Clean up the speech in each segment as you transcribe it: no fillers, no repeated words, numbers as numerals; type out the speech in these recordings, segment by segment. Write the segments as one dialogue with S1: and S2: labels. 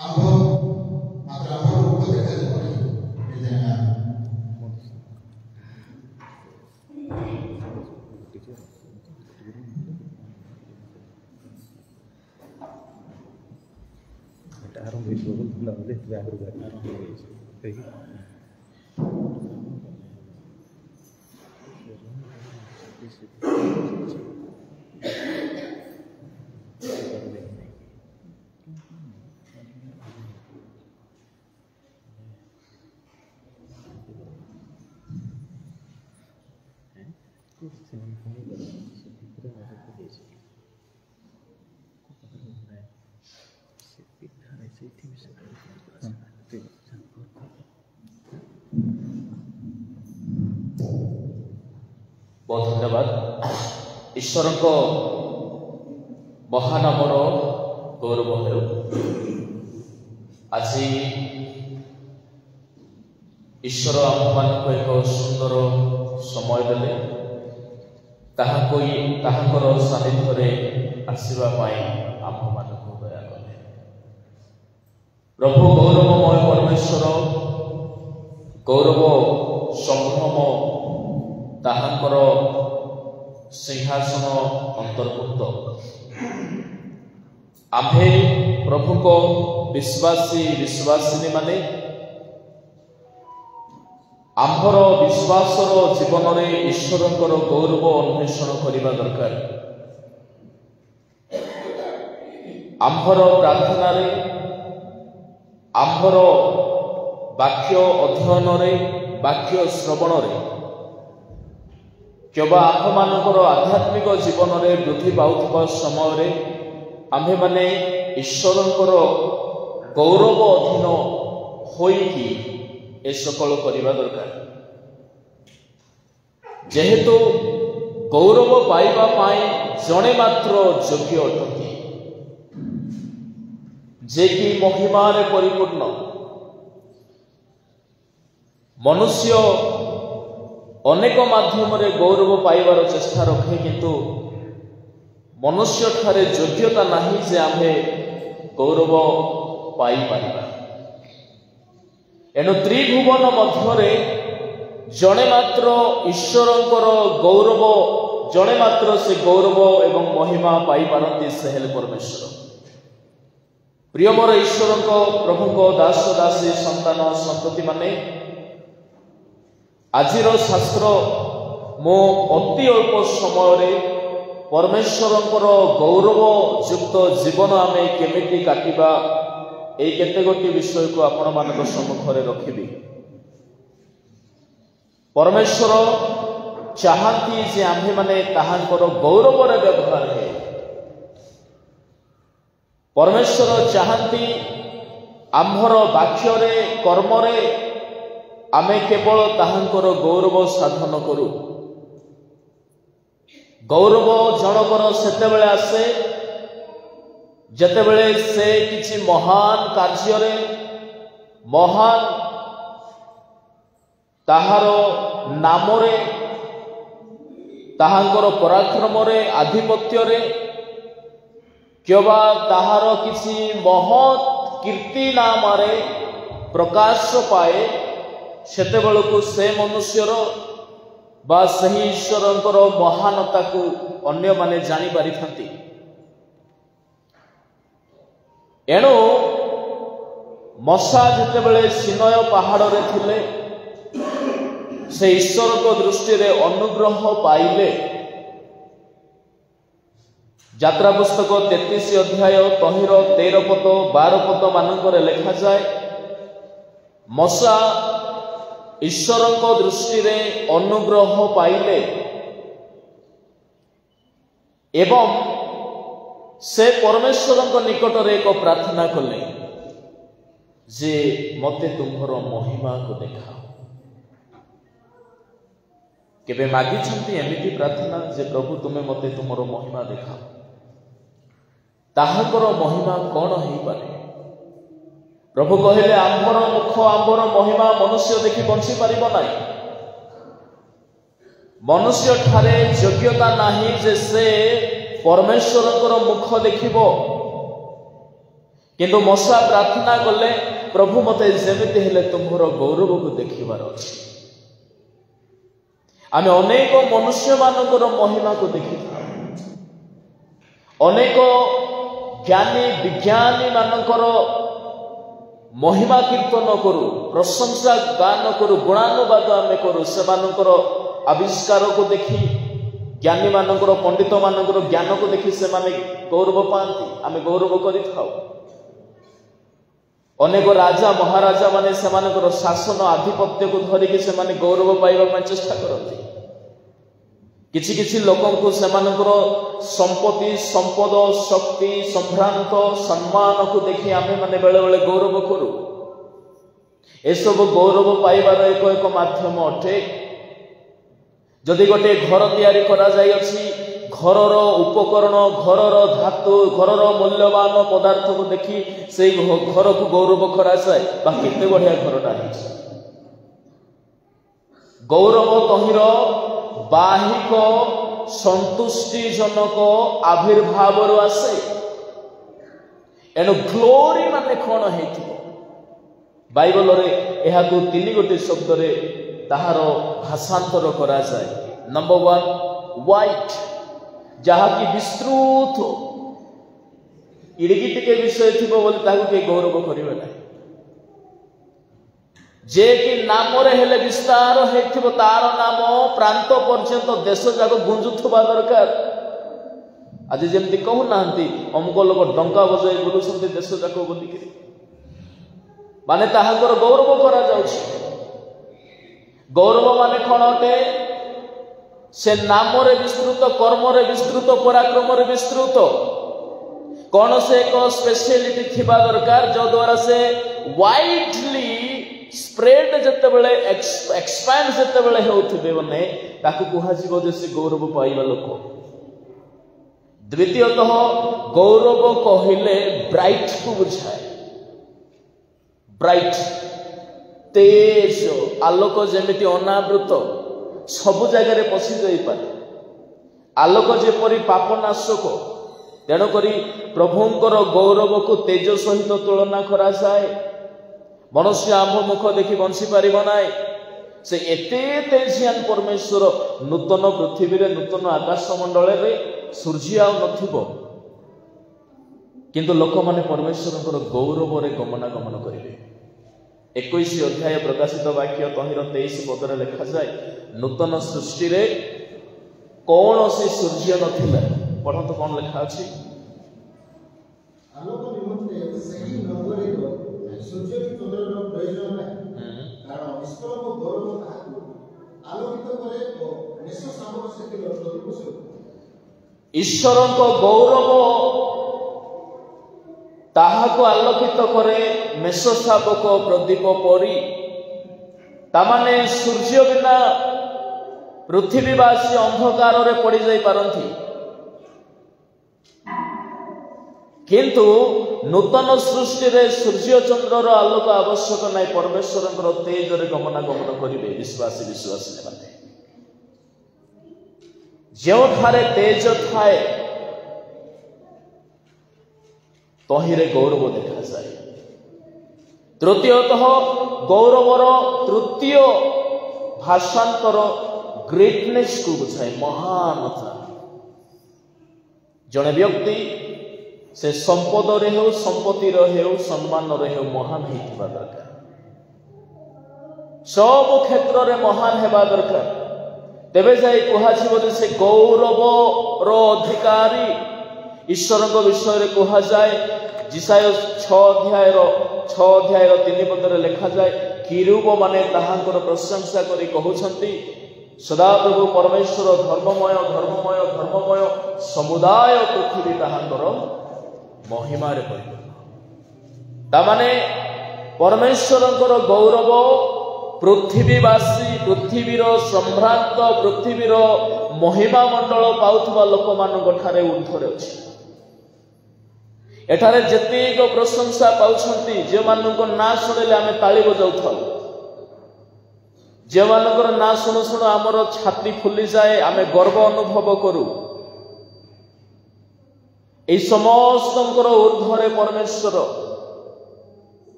S1: ଆମ୍ଭ ମାତ୍ର ଆମ୍ଭର ମୁଖ ଦେଖାଯିବ
S2: ଆରମ୍ଭ ହେଇଯିବ ବୋଲି ଆଗରୁ ଆରମ୍ଭ ହେଇଛି।
S3: बहुत धन्यवाद। ईश्वर को महानामर गौरव हो। आज ईश्वर आम मान एक सुंदर समय देले सानिध्य आसवाई आम मान दया कले। प्रभु गौरवमय परमेश्वर गौरव संभ्रम ताहांकर सिंहासन अंतर्भुक्त आम्भे प्रभु को विश्वासी विश्वासिनी माने आम्भर विश्वासर जीवन में ईश्वरंकर गौरव अन्वेषण करने दरकार। आम्भर प्रार्थना रे आम्भर वाक्य अध्ययन रे वाक्य श्रवण रे केवल आम्भ मानकर आध्यात्मिक जीवन में वृद्धि पाउଥିବା समय रे आम्भे माने ईश्वरंकर गौरव अधीन होइकी ए सकल करने दरकार। जेहेतु गौरव पाइबा पाई जड़े मात्र योग्य अटंती जे कि महिमारे परिपूर्ण। मनुष्य अनेक माध्यम रे गौरव पाइबार चेष्टा रखे किंतु मनुष्य ठारे योग्यता नहीं जे आमे गौरव पाई पारिबा। एनु त्रिभुवन मध्यरे जड़े मात्र ईश्वरंकर गौरव जड़े मात्र से गौरव एवं महिमा पाई पारती से हेले परमेश्वर। प्रिय मोर ईश्वरंक प्रभुक दास दासी संतान संतति माने आजिर शास्त्र मो अति अल्प समय परमेश्वरंकर गौरव युक्त जीवन आमे केमिति काटिबा एई केते गोटी विषय को आपण मानक सम्मुखरे रखिबी। परमेश्वर चाहती जे आम्भे माने ताहांकर गौरव रे व्यवहार हे। परमेश्वर चाहती आम्भर वाक्य रे कर्म रे आमे केवल ताहांकर गौरव साधन करू। गौरव जनकर सेतेबेले आसे जेतेबेले से किछि महान कार्य रे महान ताहार नाम रे ताहांकर पराक्रम रे आधिपत्य रे केबा ताहार किछि महत् कीर्ति नाम रे प्रकाश पाए सेतेबेलकु से मनुष्यर बा सही ईश्वरंकर महानता को अन्य माने जानी पारि थांती। एणु मशा जेतेबेले सिनय पहाड़ रे थिले से ईश्वर को दृष्टि रे अनुग्रह पाइले। यात्रा पुस्तक 33 अध्याय तहिर 13 पद 12 पद मानकर लिखा जाए मशा ईश्वर को दृष्टि रे अनुग्रह पाइले एवं से परमेश्वर निकट रे एक प्रार्थना कले जे मते तुम्हर महिमा को देखाओ। केबे मागी छंती एमिति प्रार्थना जे प्रभु तुम्हें मते तुमर महिमा देखाओ। ताहाकर महिमा कौन हेई पारे? प्रभु कहले आंबर मुख आंबर महिमा मनुष्य देखि बंची पारिब नाही। मनुष्य ठारे योग्यता नाही जे से परमेश्वरकर मुख देखिबो କିନ୍ତୁ ମଶା ପ୍ରାର୍ଥନା କଲେ, ପ୍ରଭୁ ମତେ ଯେମିତି ହେଲେ ତୁମର ଗୌରବକୁ ଦେଖିବାର ଅଛି। ଆମେ ଅନେକ ମନୁଷ୍ୟମାନଙ୍କର ମହିମାକୁ ଦେଖିଥାଉ, ଅନେକ ଜ୍ଞାନୀ ବିଜ୍ଞାନୀ ମାନଙ୍କର ମହିମା କୀର୍ତ୍ତନ କରୁ, ପ୍ରଶଂସା ଗାନ କରୁ, ଗୁଣାନୁବାଦ ଆମେ କରୁ। ସେମାନଙ୍କର ଆବିଷ୍କାରକୁ ଦେଖି, ଜ୍ଞାନୀ ମାନଙ୍କର, ପଣ୍ଡିତ ମାନଙ୍କର ଜ୍ଞାନକୁ ଦେଖି ସେମାନେ ଗୌରବ ପାଆନ୍ତି, ଆମେ ଗୌରବ କରିଥାଉ। ଅନେକ ରାଜା ମହାରାଜା ମାନେ ସେମାନଙ୍କର ଶାସନ ଆଧିପତ୍ୟକୁ ଧରିକି ସେମାନେ ଗୌରବ ପାଇବା ପାଇଁ ଚେଷ୍ଟା କରନ୍ତି। କିଛି କିଛି ଲୋକଙ୍କୁ ସେମାନଙ୍କର ସମ୍ପତ୍ତି, ସମ୍ପଦ, ଶକ୍ତି, ସମ୍ଭ୍ରାନ୍ତ, ସମ୍ମାନକୁ ଦେଖି ଆମେ ମାନେ ବେଳେ ବେଳେ ଗୌରବ କରୁ। ଏସବୁ ଗୌରବ ପାଇବାର ଏକ ଏକ ମାଧ୍ୟମ ଅଟେ। ଯଦି ଗୋଟିଏ ଘର ତିଆରି କରାଯାଇଅଛି, ଘରର ଉପକରଣ, ଘରର ଧାତୁ, ଘରର ମୂଲ୍ୟବାନ ପଦାର୍ଥକୁ ଦେଖି ସେଇ ଘରକୁ ଗୌରବ କରାଯାଏ, ବା କେତେ ବଢିଆ ଘରଟା ହେଇଛି। ଗୌରବ ତହିଁର ବାହିକ ସନ୍ତୁଷ୍ଟିଜନକ ଆବିର୍ଭାବରୁ ଆସେ। ଏଣୁ ଗ୍ଲୋରି ମାନେ କଣ ହେଇଥିବ? ବାଇବଲରେ ଏହାକୁ 3 ଗୋଟି ଶବ୍ଦରେ ତାହାର ଭାଷାନ୍ତର କରାଯାଏ। ନମ୍ବର 1 ହ୍ୱାଇଟ୍, ଯାହାକି ବିସ୍ତୃତ, ଇଡ଼ିକି ଟିକେ ବିଷୟ ଥିବ ବୋଲି ତାହାକୁ କେହି ଗୌରବ କରିବେ ନାହିଁ। ଯେ କି ନାମରେ ହେଲେ ବିସ୍ତାର ହେଇଥିବ, ତାର ନାମ ପ୍ରାନ୍ତ ପର୍ଯ୍ୟନ୍ତ ଦେଶ ଯାକ ଗୁଞ୍ଜୁଥିବା ଦରକାର। ଆଜି ଯେମିତି କହୁନାହାନ୍ତି ଅମୁକ ଲୋକ ଡଙ୍କା ବଜାଇ ବୁଲୁଛନ୍ତି ଦେଶ ଯାକ ବୋଲିକିରି, ମାନେ ତାହାଙ୍କର ଗୌରବ କରାଯାଉଛି। ଗୌରବ ମାନେ କଣ ଅଟେ? ସେ ନାମରେ ବିସ୍ତୃତ, କର୍ମରେ ବିସ୍ତୃତ, ପରାକ୍ରମରେ ବିସ୍ତୃତ। କଣ ସେ ଏକ ସ୍ପେଶିଆଲିଟି ଥିବା ଦରକାର ଯଦ୍ୱାରା ସେ ୱାଇଡଲି ସ୍ପ୍ରେଡ ଯେତେବେଳେ ଏକ୍ସପାଣ୍ଡ ଯେତେବେଳେ ହେଉଥିବେ, ମାନେ ତାକୁ କୁହାଯିବ ଯେ ସେ ଗୌରବ ପାଇବା ଲୋକ। ଦ୍ୱିତୀୟତଃ ଗୌରବ କହିଲେ ବ୍ରାଇଟ୍କୁ ବୁଝାଏ। ବ୍ରାଇଟ୍, ତେଜ, ଆଲୋକ ଯେମିତି ଅନାବୃତ ସବୁ ଜାଗାରେ ପଶି ଯାଇପାରେ। ଆଲୋକ ଯେପରି ପାପନାଶକ, ତେଣୁକରି ପ୍ରଭୁଙ୍କର ଗୌରବକୁ ତେଜ ସହିତ ତୁଳନା କରାଯାଏ। ମନୁଷ୍ୟ ଆମ୍ଭ ମୁଖ ଦେଖି ବଞ୍ଚି ପାରିବ ନାହିଁ। ସେ ଏତେ ତେଜିଆନ ପରମେଶ୍ୱର, ନୂତନ ପୃଥିବୀରେ, ନୂତନ ଆକାଶ ମଣ୍ଡଳରେ ସୂର୍ଯ୍ୟ ଆଉ ନଥିବ, କିନ୍ତୁ ଲୋକମାନେ ପରମେଶ୍ୱରଙ୍କର ଗୌରବରେ ଗମନାଗମନ କରିବେ। 21 ଅଧ୍ୟାୟ ପ୍ରକାଶିତ ବାକ୍ୟ ତହିଁର 23 ପଦରେ ଲେଖାଯାଏ, ନୂତନ ସୃଷ୍ଟିରେ କୌଣସି ସୂର୍ଯ୍ୟ ନଥିଲା। ପଢନ୍ତୁ କଣ ଲେଖା ଅଛି?
S1: ଆଲୋକ ନିମନ୍ତେ ସେହି ନଗରୀର ସୂର୍ଯ୍ୟ କି ଚନ୍ଦ୍ରର ପ୍ରୟୋଜନ ନାହିଁ, କାରଣ ଈଶ୍ୱରଙ୍କ ଗୌରବ ତାହାକୁ ଆଲୋକିତ କରେ ଓ ନିଶ ଶାବକ ସେଥିର ପ୍ରତିପୋଷ।
S3: ଈଶ୍ୱରଙ୍କ ଗୌରବ ତାହାକୁ ଆଲୋକିତ କରେ, ମେଷ ଶାବକ ପ୍ରଦୀପ ପରି। ତାମାନେ ସୂର୍ଯ୍ୟ ବିନା ପୃଥିବୀବାସୀ ଅନ୍ଧକାରରେ ପଡ଼ିଯାଇ ପାରନ୍ତି, କିନ୍ତୁ ନୂତନ ସୃଷ୍ଟିରେ ସୂର୍ଯ୍ୟ ଚନ୍ଦ୍ରର ଆଲୋକ ଆବଶ୍ୟକ ନାହିଁ। ପରମେଶ୍ୱରଙ୍କର ତେଜରେ ଗମନାଗମନ କରିବେ ବିଶ୍ୱାସୀ ମାନେ। ଯେଉଁଠାରେ ତେଜ ଥାଏ ତହିଁରେ ଗୌରବ ଦେଖାଯାଏ। ତୃତୀୟତଃ ଗୌରବର ତୃତୀୟ ଭାଷାନ୍ତର ଗ୍ରେଟନେସକୁ ବୁଝାଏ, ମହାନତା। ଜଣେ ବ୍ୟକ୍ତି ସେ ସମ୍ପଦରେ ହେଉ, ସମ୍ପତ୍ତିର ହେଉ, ସମ୍ମାନରେ ହେଉ ମହାନ ହେଇଥିବା ଦରକାର। ସବୁ କ୍ଷେତ୍ରରେ ମହାନ ହେବା ଦରକାର। ତେବେ ଯାଇ କୁହାଯିବ ଯେ ସେ ଗୌରବର ଅଧିକାରୀ। ଈଶ୍ୱରଙ୍କ ବିଷୟରେ କୁହାଯାଏ, ଯିଶାୟ 6 ଅଧ୍ୟାୟର 3 ପଦରେ ଲେଖାଯାଏ, କିରୁବ ମାନେ ତାହାଙ୍କର ପ୍ରଶଂସା କରି କହୁଛନ୍ତି, ସଦାପ୍ରଭୁ ପରମେଶ୍ୱର ଧର୍ମମୟ, ଧର୍ମମୟ, ଧର୍ମମୟ, ସମୁଦାୟ ପୃଥିବୀ ତାହାଙ୍କର ମହିମାରେ ପରିପୂର୍ଣ୍ଣ। ତାମାନେ ପରମେଶ୍ୱରଙ୍କର ଗୌରବ ପୃଥିବୀବାସୀ, ପୃଥିବୀର ସମ୍ଭ୍ରାନ୍ତ, ପୃଥିବୀର ମହିମା ମଣ୍ଡଳ ପାଉଥିବା ଲୋକମାନଙ୍କ ଠାରେ ଉର୍ଦ୍ଧ୍ୱରେ ଅଛି। ଏଠାରେ ଯେତିକ ପ୍ରଶଂସା ପାଉଛନ୍ତି, ଯେଉଁମାନଙ୍କ ନାଁ ଶୁଣିଲେ ଆମେ ତାଳି ବଜାଉଥାଉ, ଯେଉଁମାନଙ୍କର ନାଁ ଶୁଣୁ ଶୁଣୁ ଆମର ଛାତି ଫୁଲିଯାଏ, ଆମେ ଗର୍ବ ଅନୁଭବ କରୁ, ଏହି ସମସ୍ତଙ୍କର ଉର୍ଦ୍ଧ୍ୱରେ ପରମେଶ୍ୱର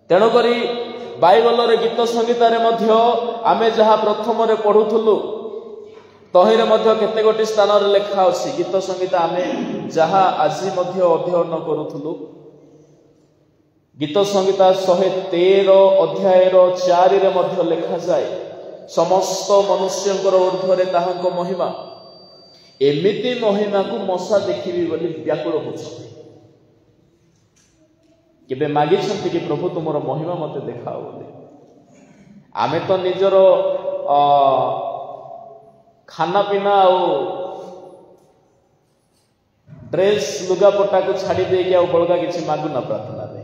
S3: ତେଣୁକରି ବାଇବଲରେ ଗୀତ ସଂଗୀତରେ ମଧ୍ୟ ଆମେ ଯାହା ପ୍ରଥମରେ ପଢୁଥିଲୁ ତହିଁରେ ମଧ୍ୟ କେତେ ଗୋଟି ସ୍ଥାନରେ ଲେଖା ଅଛି। ଗୀତ ସଂଗୀତ ଆମେ ଯାହା ଆଜି ମଧ୍ୟ ଅଧ୍ୟୟନ କରୁଥିଲୁ, ଗୀତ ସଂଗୀତ 113 ଅଧ୍ୟାୟର 4ରେ ମଧ୍ୟ ଲେଖାଯାଏ, ସମସ୍ତ ମନୁଷ୍ୟଙ୍କର ଉର୍ଦ୍ଧ୍ୱରେ ତାହାଙ୍କ ମହିମା, ଏମିତି ମହିମାକୁ ମଶା ଦେଖିବି ବୋଲି ବ୍ୟାକୁଳ ହେଉଛନ୍ତି। କେବେ ମାଗିଛନ୍ତି କି ପ୍ରଭୁ ତୁମର ମହିମା ମତେ ଦେଖାଅ ବୋଲି? ଆମେ ତ ନିଜର ଖାନା ପିନା ଆଉ ଡ୍ରେସ୍ ଲୁଗାପଟାକୁ ଛାଡ଼ି ଦେଇକି ଆଉ ବଳକା କିଛି ମାଗୁନା ପ୍ରାର୍ଥନାରେ।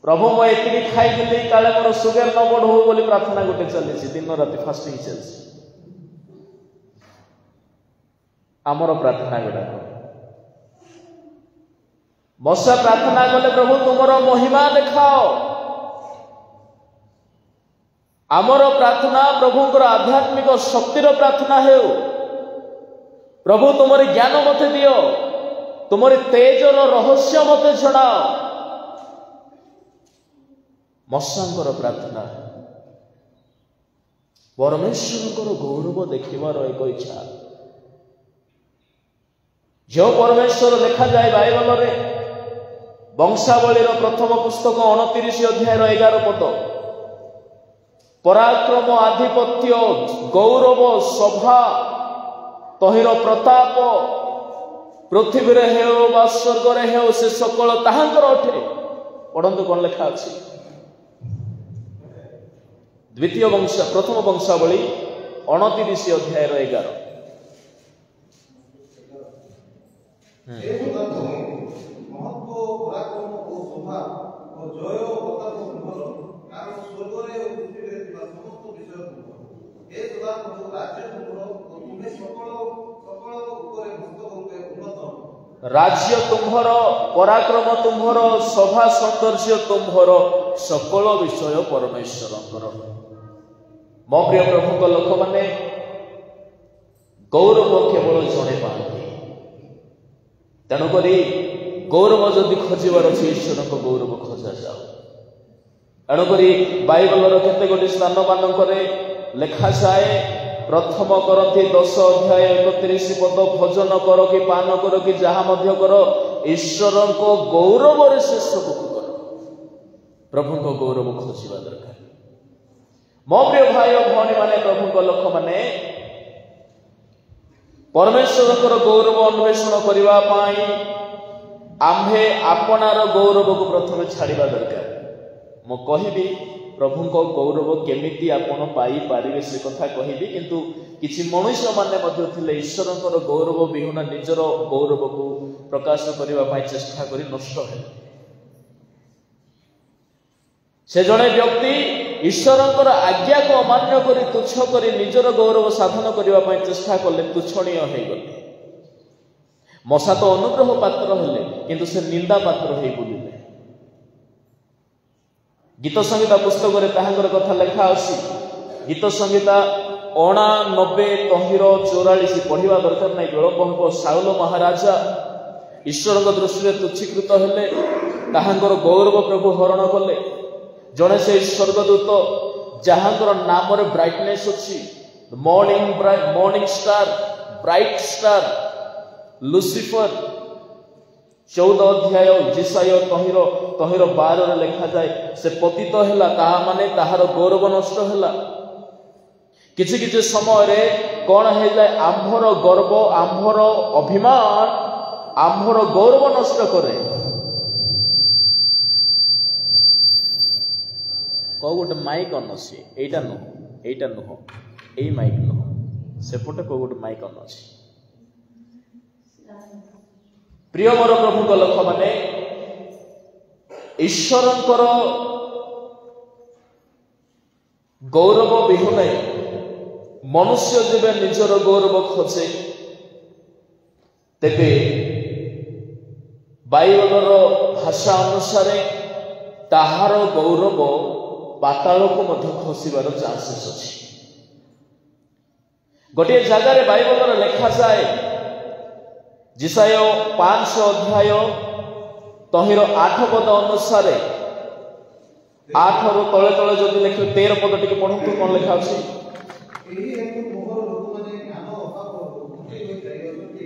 S3: ପ୍ରଭୁ ମୁଁ ଏତିକି ଖାଇଥିଲି କାଳେ ମୋର ସୁଗାର ନ ବଢୁ ବୋଲି ପ୍ରାର୍ଥନା ଗୋଟେ ଚାଲିଛି, ଦିନ ରାତି ଫାଷ୍ଟିଂ ଚାଲିଛି। ଆମର ପ୍ରାର୍ଥନା ଗୁଡାକ ମଶା ପ୍ରାର୍ଥନା କଲେ ପ୍ରଭୁ ତୁମର ମହିମା ଦେଖାଅ। ଆମର ପ୍ରାର୍ଥନା ପ୍ରଭୁଙ୍କର ଆଧ୍ୟାତ୍ମିକ ଶକ୍ତିର ପ୍ରାର୍ଥନା ହେଉ। ପ୍ରଭୁ ତୁମର ଜ୍ଞାନ ମତେ ଦିଅ, ତୁମର ତେଜର ରହସ୍ୟ ମତେ ଜଣାଅ। ମଶାଙ୍କର ପ୍ରାର୍ଥନା ପରମେଶ୍ୱରଙ୍କର ଗୌରବ ଦେଖିବାର ଏକ ଇଚ୍ଛା। ଯେଉଁ ପରମେଶ୍ୱର ଲେଖାଯାଏ ବାଇବଲରେ ବଂଶାବଳୀର ପ୍ରଥମ ପୁସ୍ତକ 29 ଅଧ୍ୟାୟର 11 ପଦ, ପରାକ୍ରମ, ଆଧିପତ୍ୟ, ଗୌରବ, ଶୋଭା, ତହିଁର ପ୍ରତାପ ପୃଥିବୀରେ ହେଉ ବା ସ୍ୱର୍ଗରେ ହେଉ ସେ ସକଳ ତାହାଙ୍କର ଅଟେ। ପଢନ୍ତୁ କଣ ଲେଖା ଅଛି। ପ୍ରଥମ ବଂଶାବଳୀ 29 ଅଧ୍ୟାୟର 11। ରାଜ୍ୟ ତୁମ୍ଭର, ପରାକ୍ରମ ତୁମ୍ଭର, ଶୋଭା ସୌନ୍ଦର୍ଯ୍ୟ ତୁମ୍ଭର, ସକଳ ବିଷୟ ପରମେଶ୍ୱରଙ୍କର। ମୋ ପ୍ରିୟ ପ୍ରଭୁଙ୍କ ଲୋକମାନେ, ଗୌରବ କେବଳ ଜଣେ ପାଆନ୍ତି। ତେଣୁକରି ଗୌରବ ଯଦି ଖୋଜିବାର ଅଛି, ଈଶ୍ୱରଙ୍କ ଗୌରବ ଖୋଜାଯାଉ। ତେଣୁକରି ବାଇବଲର କେତେ ଗୋଟି ସ୍ଥାନ ମାନଙ୍କରେ ଲେଖାଯାଏ, ପ୍ରଥମ କରନ୍ତି 10 ଅଧ୍ୟାୟ 31 ପଦ, ଭୋଜନ କର କି ପାନ କର କି ଯାହା ମଧ୍ୟ କର, ଈଶ୍ୱରଙ୍କ ଗୌରବରେ ସେ ସବୁକୁ କର। ପ୍ରଭୁଙ୍କ ଗୌରବ ଖୋଜିବା ଦରକାର। ମୋ ପ୍ରିୟ ଭାଇ ଓ ଭଉଣୀ ମାନେ, ପ୍ରଭୁଙ୍କ ଲୋକମାନେ, ପରମେଶ୍ୱରଙ୍କର ଗୌରବ ଅନ୍ୱେଷଣ କରିବା ପାଇଁ ଆମ୍ଭେ ଆପଣାର ଗୌରବକୁ ପ୍ରଥମେ ଛାଡ଼ିବା ଦରକାର। ମୁଁ କହିବି ପ୍ରଭୁଙ୍କ ଗୌରବ କେମିତି ଆପଣ ପାଇପାରିବେ ସେ କଥା କହିବି, କିନ୍ତୁ କିଛି ମଣିଷମାନେ ମଧ୍ୟ ଥିଲେ ଈଶ୍ୱରଙ୍କର ଗୌରବ ବିହୁନ ନିଜର ଗୌରବକୁ ପ୍ରକାଶ କରିବା ପାଇଁ ଚେଷ୍ଟା କରି ନଷ୍ଟ ହେଲେ। ସେ ଜଣେ ବ୍ୟକ୍ତି ଈଶ୍ୱରଙ୍କର ଆଜ୍ଞାକୁ ଅମାନ୍ୟ କରି ତୁଚ୍ଛ କରି ନିଜର ଗୌରବ ସାଧନ କରିବା ପାଇଁ ଚେଷ୍ଟା କଲେ, ତୁଚ୍ଛଣୀୟ ହେଇଗଲେ। ମଶା ତ ଅନୁଗ୍ରହ ପାତ୍ର ହେଲେ, କିନ୍ତୁ ସେ ନିନ୍ଦା ପାତ୍ର ହେଇ ବୁଲିଲେ। ଗୀତ ସଂହିତା ପୁସ୍ତକରେ ତାହାଙ୍କର କଥା ଲେଖା ଅଛି। ଗୀତ ସଂହିତା 89 ତହିଁର 44 ପଢିବା ଦରକାର ନାହିଁ, ବିଳମ୍ବ ହେବ। ସାଉଲ ମହାରାଜା ଈଶ୍ୱରଙ୍କ ଦୃଷ୍ଟିରେ ତୁଚ୍ଛୀକୃତ ହେଲେ, ତାହାଙ୍କର ଗୌରବ ପ୍ରଭୁ ହରଣ କଲେ। ଜଣେ ସେହି ସ୍ୱର୍ଗଦୂତ ଯାହାଙ୍କର ନାମରେ ବ୍ରାଇଟନେସ୍ ଅଛି, morning star, bright star, Lucifer, 14 ଅଧ୍ୟାୟ ଜିସାୟ ତହିଁର 12ରେ ଲେଖାଯାଏ, ସେ ପତିତ ହେଲା, ତାହା ମାନେ ତାହାର ଗୌରବ ନଷ୍ଟ ହେଲା। କିଛି କିଛି ସମୟରେ କଣ ହେଇଯାଏ, ଆମ୍ଭର ଗର୍ବ, ଆମ୍ଭର ଅଭିମାନ, ଆମ୍ଭର ଗୌରବ ନଷ୍ଟ କରେ। କୋଉ ଗୋଟେ ମାଇକ୍ ଅନ୍ ଅଛି, ଏଇଟା ନୁହଁ, ଏଇ ମାଇକ୍ ନୁହଁ, ସେପଟେ କୋଉ ଗୋଟେ ମାଇକ୍ ଅନ୍ ଅଛି। ପ୍ରିୟ ମୋର ପ୍ରଭୁଙ୍କ ଲୋକମାନେ, ଈଶ୍ୱରଙ୍କର ଗୌରବ ବିହୁନେ ମନୁଷ୍ୟ ଯେବେ ନିଜର ଗୌରବ ଖୋଜେ, ତେବେ ବାଇବଲର ଭାଷା ଅନୁସାରେ ତାହାର ଗୌରବ ପାତାଳକୁ ମଧ୍ୟ ଖସିବାର ଚାନ୍ସେସ୍ ଅଛି। ଗୋଟିଏ ଜାଗାରେ ବାଇବଲରେ ଲେଖାଯାଏ, ଜିସାୟ 5 ଅଧ୍ୟାୟ ତହିଁର 8 ପଦ ଅନୁସାରେ 8 ରୁ ତଳେ ତଳେ ଯଦି ଲେଖିବେ 13 ପଦ ଟିକେ ପଢନ୍ତୁ କଣ ଲେଖା ଅଛି।
S1: ଏହି ହେତୁ ମୋହର ଲୋକମାନେ ଜ୍ଞାନ ଅଭାବରୁ ଘୁଞ୍ଚି ହୋଇ ଯାଇଅଛନ୍ତି।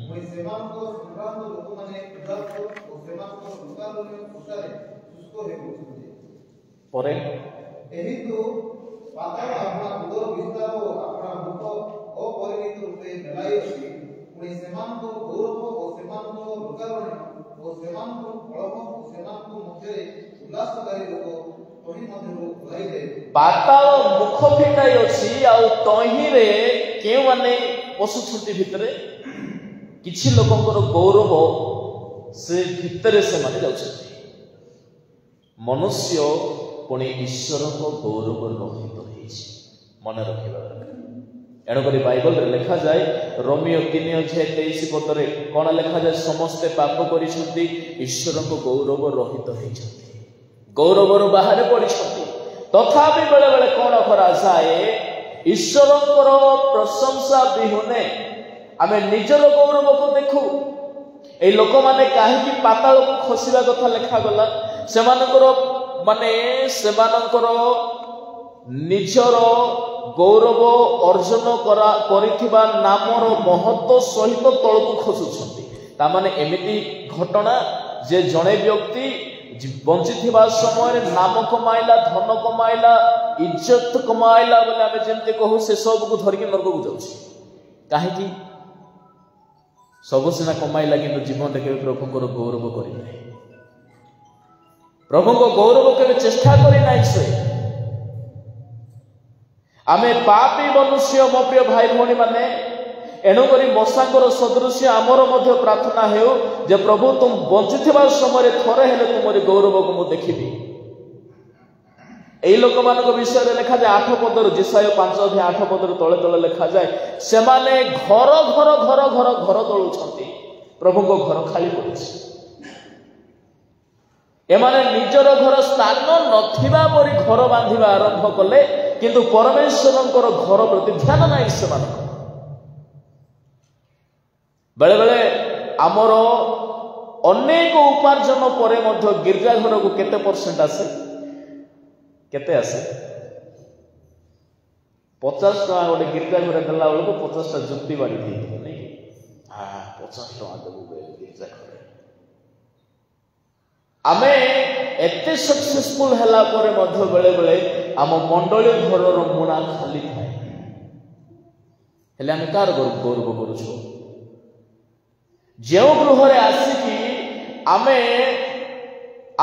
S1: ମୁଁ ସେମାନଙ୍କ ସଂକ୍ରାନ୍ତ ଲୋକମାନେ ଉଦାସ ଓ ସେମାନଙ୍କ ଲୁକାଲୁନି ଉଷାରେ ଶୁଷ୍କ ହେଉଛନ୍ତି।
S3: ପରେ
S1: ଏହିତୁ ପାତାଳ ଆପଣା ଉଦର ବିସ୍ତାର ଓ ଆପଣା ମୁଖ ଅପରିମିତ ରୂପେ ମେଲାଇଅଛି। ପୁଣି ସେମାନଙ୍କ ଗୌରବ ଓ ସେମାନଙ୍କ ଲୁକାଲୁନି ଓ ସେମାନଙ୍କ କଳହ ଓ ସେମାନଙ୍କ ମଧ୍ୟରେ ଉଲ୍ଲାସକାରୀ ଲୋକ ତହିଁ ମଧ୍ୟରୁ ଓହ୍ଲାଇ ଯାଇଥିଲେ।
S3: ପାତାଳ ମୁଖ ଫିଟାଇ ଅଛି ଆଉ ତହିଁରେ କେଉଁମାନେ ପଶୁଛନ୍ତି ଭିତରେ କିଛି ଲୋକଙ୍କର ଗୌରବ ସେ ଭିତରେ ସେମାନେ ଯାଉଛନ୍ତି। ମନୁଷ୍ୟ ପୁଣି ଈଶ୍ୱରଙ୍କ ଗୌରବ ରହିତ ହେଇଛି ମନେ ରଖିବା ଦରକାର। ଏଣୁକରି ବାଇବଲରେ ଲେଖାଯାଏ ରୋମିଓ 3:23 ପଦରେ କଣ ଲେଖାଯାଏ ସମସ୍ତେ ପାପ କରିଛନ୍ତି ଈଶ୍ୱରଙ୍କ ଗୌରବ ରହିତ ହେଇଛନ୍ତି ଗୌରବରୁ ବାହାରେ ପଡ଼ିଛନ୍ତି। ତଥାପି ବେଳେ ବେଳେ କଣ କରାଯାଏ ଈଶ୍ୱରଙ୍କର ପ୍ରଶଂସା ବିହୁନେ ଆମେ ନିଜର ଗୌରବକୁ ଦେଖୁ। এই ଲୋକମାନେ କାହିଁକି ପାତାଳକୁ ଖସିବା କଥା ଲେଖାଗଲା ସେମାନଙ୍କର ନିଜର ଗୌରବ ଅର୍ଜନ କରିଥିବା ନାମର ମହତ୍ଵ ସହିତ ତଳକୁ ଖସୁଛନ୍ତି। ତାମାନେ ଏମିତି ଘଟଣା ଯେ ଜଣେ ବ୍ୟକ୍ତି ବଞ୍ଚିଥିବା ସମୟରେ ନାମ କମାଇଲା ଧନ କମାଇଲା ଇଜ୍ଜତ କମାଇଲା ବୋଲି ଆମେ ଯେମିତି କହୁ ସେ ସବୁକୁ ଧରିକି ନରକକୁ ଯାଉଛି। କାହିଁକି ସବୁ ସିନା କମାଇଲା କିନ୍ତୁ ଜୀବନରେ କେବେ ପ୍ରଭୁଙ୍କର ଗୌରବ କରିନାହିଁ ପ୍ରଭୁଙ୍କ ଗୌରବ କେବେ ଚେଷ୍ଟା କରିନାହିଁ ସେ। ଆମେ ପାପୀ ମନୁଷ୍ୟ ମୋ ପ୍ରିୟ ଭାଇ ଭଉଣୀ ମାନେ ଏଣୁକରି ମଶାଙ୍କର ସଦୃଶ୍ୟ ଆମର ମଧ୍ୟ ପ୍ରାର୍ଥନା ହେଉ ଯେ ପ୍ରଭୁ ତୁମ ବଞ୍ଚିଥିବା ସମୟରେ ଥରେ ହେଲେ ତୁମରି ଗୌରବକୁ ମୁଁ ଦେଖିବି। এই ଲୋକମାନଙ୍କ ବିଷୟରେ ଲେଖାଯାଏ 8 ପଦରୁ ଯେଶାୟ 5:8 ପଦରୁ ତଳେ ତଳେ ଲେଖାଯାଏ ସେମାନେ ଘର ଘର ଘର ଘର ଘର ତୋଳୁଛନ୍ତି ପ୍ରଭୁଙ୍କ ଘର ଖାଲି ପଡ଼ିଛି। ଏମାନେ ନିଜର ଘର ସ୍ଥାନ ନଥିବା ପରି ଘର ବାନ୍ଧିବା ଆରମ୍ଭ କଲେ କିନ୍ତୁ ପରମେଶ୍ୱରଙ୍କର ଘର ପ୍ରତି ଧ୍ୟାନ ନାହିଁ ସେମାନଙ୍କର। ବେଳେ ବେଳେ ଆମର ଅନେକ ଉପାର୍ଜନ ପରେ ମଧ୍ୟ ଗିର୍ଜା ଘରକୁ କେତେ ପରସେଣ୍ଟ ଆସେ କେତେ ଆସେ 50 ଟଙ୍କା ଗୋଟେ ଗିର୍ଜା ଘରେ ଦେଲା ବେଳକୁ 50ଟା ଯୁକ୍ତି ବାଢି ଦେଇଥିବ ନାଇଁ 50 ଟଙ୍କା ଦେବୁ ଗିର୍ଜା ଘରେ। ଆମେ ଏତେ ସକ୍ସେସଫୁଲ ହେଲା ପରେ ମଧ୍ୟ ବେଳେ ବେଳେ ଆମ ମଣ୍ଡଳୀ ଘରର ମୁଣା ଖାଲି ଥାଏ। ହେଲେ ଆମେ କାହାର ଗୌରବ କରୁଛୁ? ଯେଉଁ ଗୃହରେ ଆସିକି ଆମେ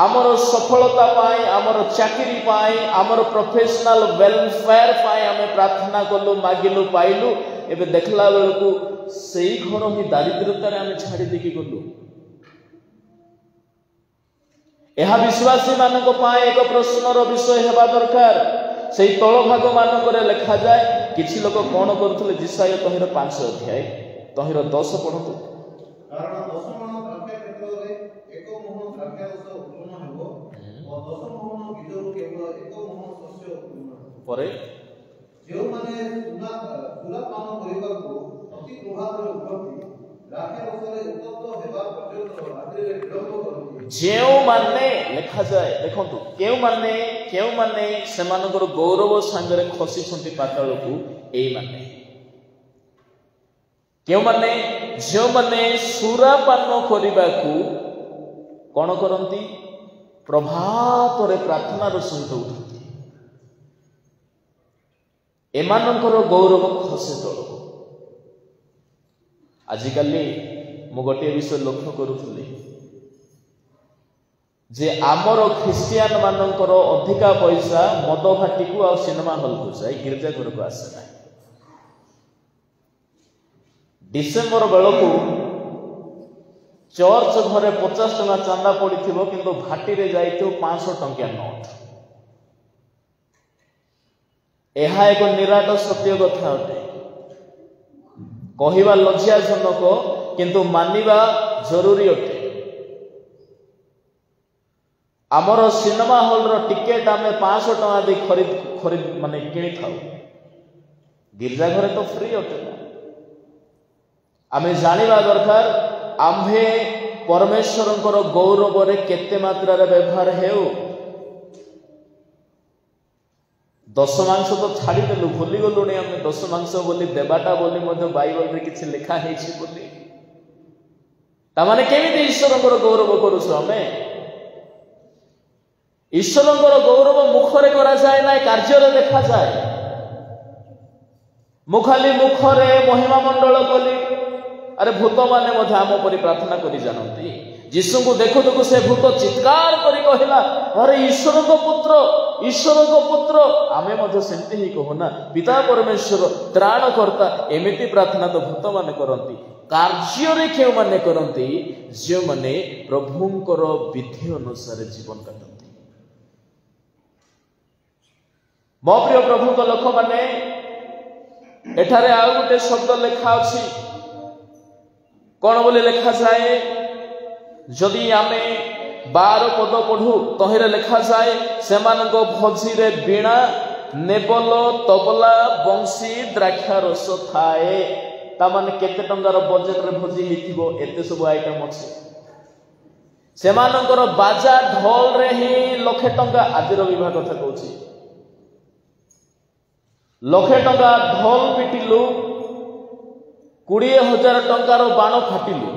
S3: ଆମର ସଫଳତା ପାଇଁ ଆମର ଚାକିରି ପାଇଁ ଆମର ପ୍ରଫେସନାଲ ୱେଲଫେୟାର ପାଇଁ ଆମେ ପ୍ରାର୍ଥନା କଲୁ ମାଗିଲୁ ପାଇଲୁ ଏବେ ଦେଖିଲା ବେଳକୁ ସେଇ ଘର ହିଁ ଦାରିଦ୍ର୍ୟତାରେ ଆମେ ଛାଡ଼ି ଦେଇକି ଗଲୁ। ଏହା ବିଶ୍ୱାସୀ ମାନଙ୍କ ପାଇଁ ଏକ ପ୍ରଶ୍ନର ବିଷୟ ହେବା ଦରକାର। ସେଇ ତଳ ଭାଗ ମାନଙ୍କରେ ଲେଖାଯାଏ କିଛି ଲୋକ କଣ କରୁଥିଲେ ଯେଶାୟ ତହିଁର 5 ଅଧ୍ୟାୟ ତହିଁର 10 ପଢନ୍ତୁ।
S1: କାରଣ 10 ମଣ ଦ୍ରାକ୍ଷା କ୍ଷେତ୍ରରେ 1 ମୋହନ ଦ୍ରାକ୍ଷାରସ ଉତ୍ପନ୍ନ ହେବ ଓ 10 ମୋହନ ବୀଜରୁ କେବଳ 1 ମୋହନ ଶସ୍ୟ ଉତ୍ପନ୍ନ ହେବ।
S3: ପରେ
S1: ଯେଉଁମାନେ ସୁରାପାନ କରିବାକୁ ଅତି ପ୍ରଭାବରେ ଉଠନ୍ତି ଦ୍ରାକ୍ଷାରସରେ ଉତ୍ତପ୍ତ ହେବା ପର୍ଯ୍ୟନ୍ତ ରାତ୍ରିରେ ବିଳମ୍ବ କରନ୍ତି।
S3: ଯେଉଁମାନେ ଲେଖାଯାଏ ଦେଖନ୍ତୁ କେଉଁମାନେ ସେମାନଙ୍କର ଗୌରବ ସାଙ୍ଗରେ ଖସିଛନ୍ତି ପାତାଳକୁ ଏଇମାନେ କେଉଁମାନେ ଯେଉଁମାନେ ସୁରାପାନ କରିବାକୁ କଣ କରନ୍ତି ପ୍ରଭାତରେ ପ୍ରାର୍ଥନାର ସହିତ ଉଠନ୍ତି ଏମାନଙ୍କର ଗୌରବ ଖସେ ତଳକୁ। ଆଜିକାଲି ମୁଁ ଗୋଟିଏ ବିଷୟ ଲକ୍ଷ୍ୟ କରୁଥିଲି ଯେ ଆମର ଖ୍ରୀଷ୍ଟିଆନ ମାନଙ୍କର ଅଧିକା ପଇସା ମଦ ଭାଟିକୁ ଆଉ ସିନେମା ହଲକୁ ଯାଇ ଗିର୍ଜା ଘରକୁ ଆସେ ନାହିଁ। ଡିସେମ୍ବର ବେଳକୁ ଚର୍ଚ୍ଚ ଘରେ 50 ଟଙ୍କା ଚାନ୍ଦା ପଡିଥିବ କିନ୍ତୁ ଭାଟିରେ ଯାଇଥିବ 500 ଟଙ୍କିଆ ନୋଟ। ଏହା ଏକ ନିରାଟ ସତ୍ୟ କଥା ଅଟେ। କହିବା ଲଜ୍ଜାଜନକ କିନ୍ତୁ ମାନିବା ଜରୁରୀ ଅଟେ। ଆମର ସିନେମା ହଲର ଟିକେଟ ଆମେ 500 ଟଙ୍କା ଦେଇ ଖରିଦ କିଣିଥାଉ। ଗିର୍ଜା ଘରେ ତ ଫ୍ରି ଅଟେ ନା। ଆମେ ଜାଣିବା ଦରକାର ଆମ୍ଭେ परमेश्वर गौरव केते मात्रा व्यवहार हेउ दशमांश तो छाड़देलु भूली गलु आम दशमांश बोली देवाटा बोली बाइबल रे किछि लिखा हेछि बोली तामाने केमिति ईश्वर गौरव करूछु आमे ईश्वर गौरव मुखरे करा जाए ना कार्य देखा जाए मुखाली मुखरे महिमा मंडल कली अरे भूत माने आम परी प्रार्थना करी जानती जीशु को देखु देखु से भूत चित्कार करी कहला अरे ईश्वर को पुत्र आमे सेमती ही कहूना पिता परमेश्वर त्राणकर्ता एमिति प्रार्थना तो भूत माने करती कार्य क्यों माने करती जो माने प्रभुंकर विधि अनुसार जीवन काटती मो प्रिय प्रभु लोक माने एठारे आउ गोटे शब्द लिखा अछि कौन बोले लिखा जाए जदि आमे 12 पद पढ़ू तहिरे लिखा जाए सेमानको भोजी बीणा नेबल तबला बंशी द्राक्षा रस थाए तामाने केते टंकार बजेट रे भोजी हेतिबो एते सब आइटम अछि सेमानकर बाजा ढोल रे ही लखे टंका आदिर विवाह कथा कहूची लखे टंका ढोल पिटिलु 20,000 टंकार बाण फाटिलु